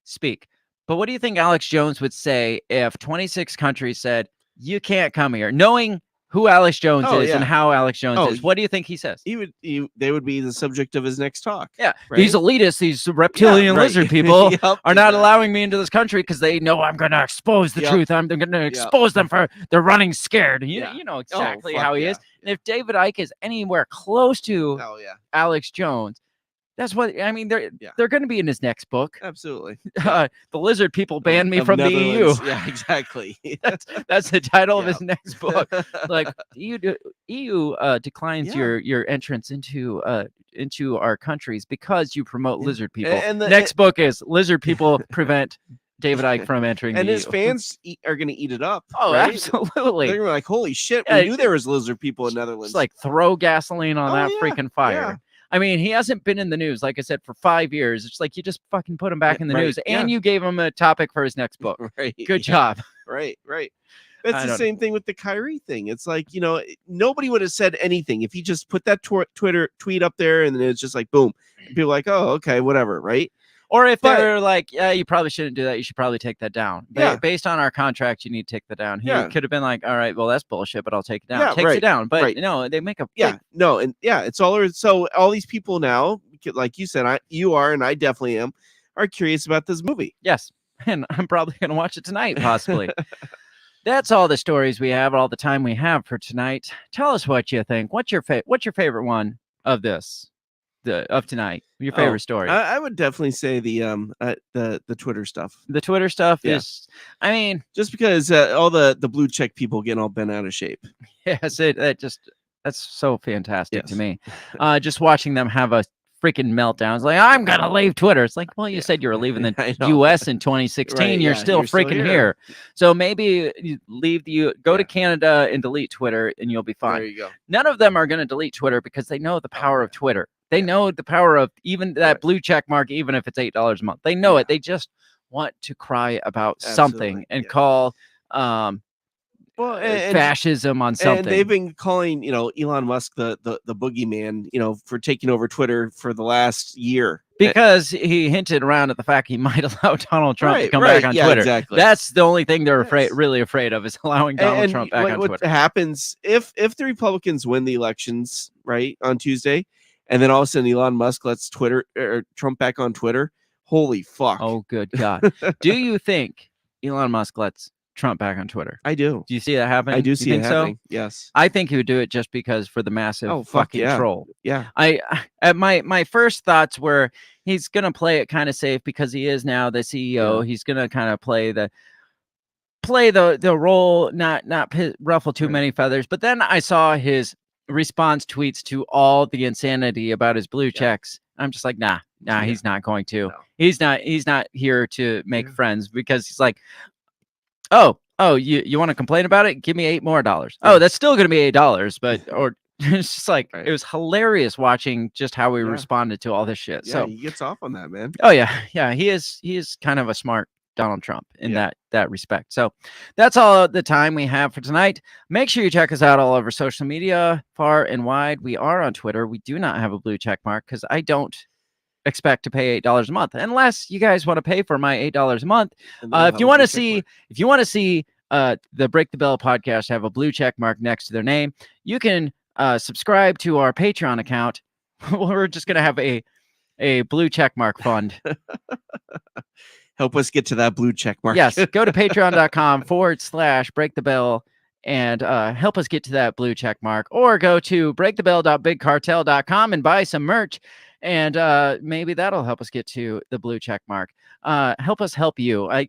speak. But what do you think Alex Jones would say if 26 countries said you can't come here, knowing who Alex Jones is and how Alex Jones is? What do you think he says? They would be the subject of his next talk. Yeah, right? These elitists, these reptilian lizard people are not allowing me into this country because they know I'm going to expose the truth. I'm going to expose them for they're running scared. You know exactly how he is. And if David Icke is anywhere close to Alex Jones, that's what I mean. They're going to be in his next book. Absolutely. The lizard people banned me from the EU. Yeah, exactly. That's the title of his next book. Like EU declines your entrance into our countries because you promote lizard people. And the next book is Lizard People Prevent David Icke from entering and the his EU. fans are going to eat it up. Oh, right? absolutely. They're like, holy shit, we knew there was lizard people in Netherlands. It's like throw gasoline on that freaking fire. Yeah. I mean, he hasn't been in the news, like I said, for 5 years. It's like you just fucking put him back in the news, and you gave him a topic for his next book. Good job. Right. That's the same thing with the Kyrie thing. It's like, nobody would have said anything if he just put that Twitter tweet up there, and then it's just like, boom. And people are like, oh, okay, whatever, right? Or if they're like, yeah, you probably shouldn't do that. You should probably take that down. Based on our contract, you need to take that down. He could have been like, all right, well, that's bullshit, but I'll take it down. Takes it down. But no, they make a it's all so all these people now, like you said, you are, and I definitely am, are curious about this movie. Yes. And I'm probably going to watch it tonight, possibly. That's all the stories we have, all the time we have for tonight. Tell us what you think. What's your favorite one of this? Of tonight, your favorite story? I would definitely say the Twitter stuff. The Twitter stuff is, I mean, just because all the blue check people getting all bent out of shape. Yes, that's so fantastic to me. Just watching them have a freaking meltdown. It's like, I'm gonna leave Twitter. It's like, well, you said you were leaving the US in 2016. You're still freaking here. So maybe you leave go to Canada and delete Twitter, and you'll be fine. There you go. None of them are going to delete Twitter because they know the power of Twitter. They know the power of even that blue check mark, even if it's $8 a month. They know it. They just want to cry about something and call fascism on something. And they've been calling, Elon Musk the boogeyman, for taking over Twitter for the last year. Because he hinted around at the fact he might allow Donald Trump to come back on Twitter. Exactly. That's the only thing they're really afraid of, is allowing Donald Trump back on Twitter. What happens if the Republicans win the elections, right, on Tuesday, and then all of a sudden Elon Musk lets Trump back on Twitter? Holy fuck. Oh, good God. Do you think Elon Musk lets Trump back on Twitter? I do. Do you see that happening? I do see it happening. So? Yes. I think he would do it just because for the massive fucking troll. Yeah. My first thoughts were he's gonna play it kind of safe because he is now the CEO. Yeah. He's gonna kind of play the role, not ruffle too many feathers. But then I saw his response tweets to all the insanity about his blue checks. I'm just like, nah, he's not going to. No. He's not here to make friends, because he's like, oh, you want to complain about it? Give me $8 more. Oh, that's still going to be $8, but or it's just like it was hilarious watching just how we responded to all this shit. Yeah, so he gets off on that, man. Oh yeah, he is kind of a smart Donald Trump in that respect. So that's all the time we have for tonight. Make sure you check us out all over social media, far and wide. We are on Twitter. We do not have a blue check mark because I don't expect to pay $8 a month unless you guys want to pay for my $8 a month. If you want to see the Break the Bell podcast have a blue check mark next to their name. You can subscribe to our Patreon account. We're just going to have a blue check mark fund. Help us get to that blue check mark. Yes, go to patreon.com/break the bell and help us get to that blue check mark, or go to breakthebell.bigcartel.com and buy some merch, and maybe that'll help us get to the blue check mark. Help us help you. I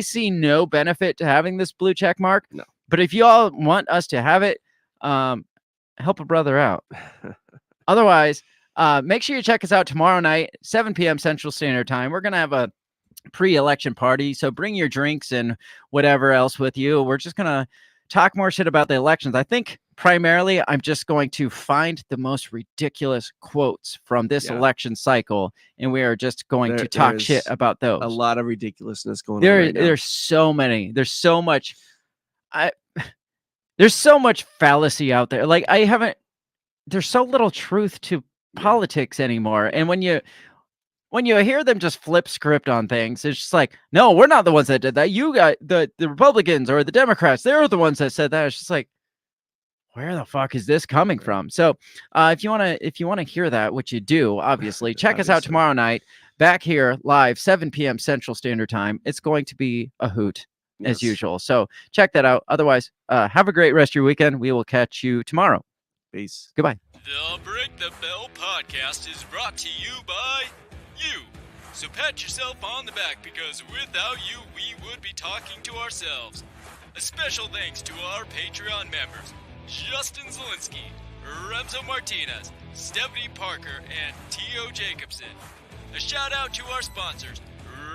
see no benefit to having this blue check mark. No. But if you all want us to have it, help a brother out. Otherwise, make sure you check us out tomorrow night, 7 p.m. Central Standard Time. We're going to have a pre-election party, so bring your drinks and whatever else with you. We're just going to talk more shit about the elections. I think primarily I'm just going to find the most ridiculous quotes from this election cycle, and we are just going to talk shit about those. A lot of ridiculousness going on right now. There's so many. There's so much. There's so much fallacy out there. Like, there's so little truth to politics anymore. And when you hear them just flip script on things, it's just like, no, we're not the ones that did that. You got the Republicans or the Democrats. They're the ones that said that. It's just like, where the fuck is this coming from? So if you want to hear that, which you do, obviously, check us out tomorrow night back here live, 7 p.m. Central Standard Time. It's going to be a hoot as usual. So check that out. Otherwise, have a great rest of your weekend. We will catch you tomorrow. Peace. Goodbye. The Break the Bell podcast is brought to you by you. So pat yourself on the back, because without you, we would be talking to ourselves. A special thanks to our Patreon members, Justin Zielinski, Remzo Martinez, Stephanie Parker, and T.O. Jacobson. A shout out to our sponsors,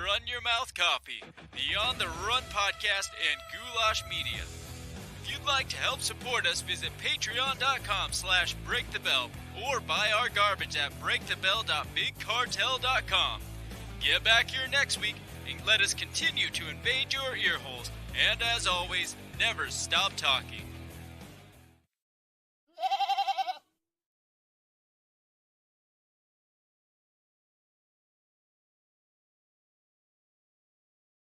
Run Your Mouth Coffee, Beyond the Run Podcast, and Goulash Media. If you'd like to help support us, visit patreon.com/breakthebell or buy our garbage at breakthebell.bigcartel.com. Get back here next week and let us continue to invade your ear holes. And as always, never stop talking.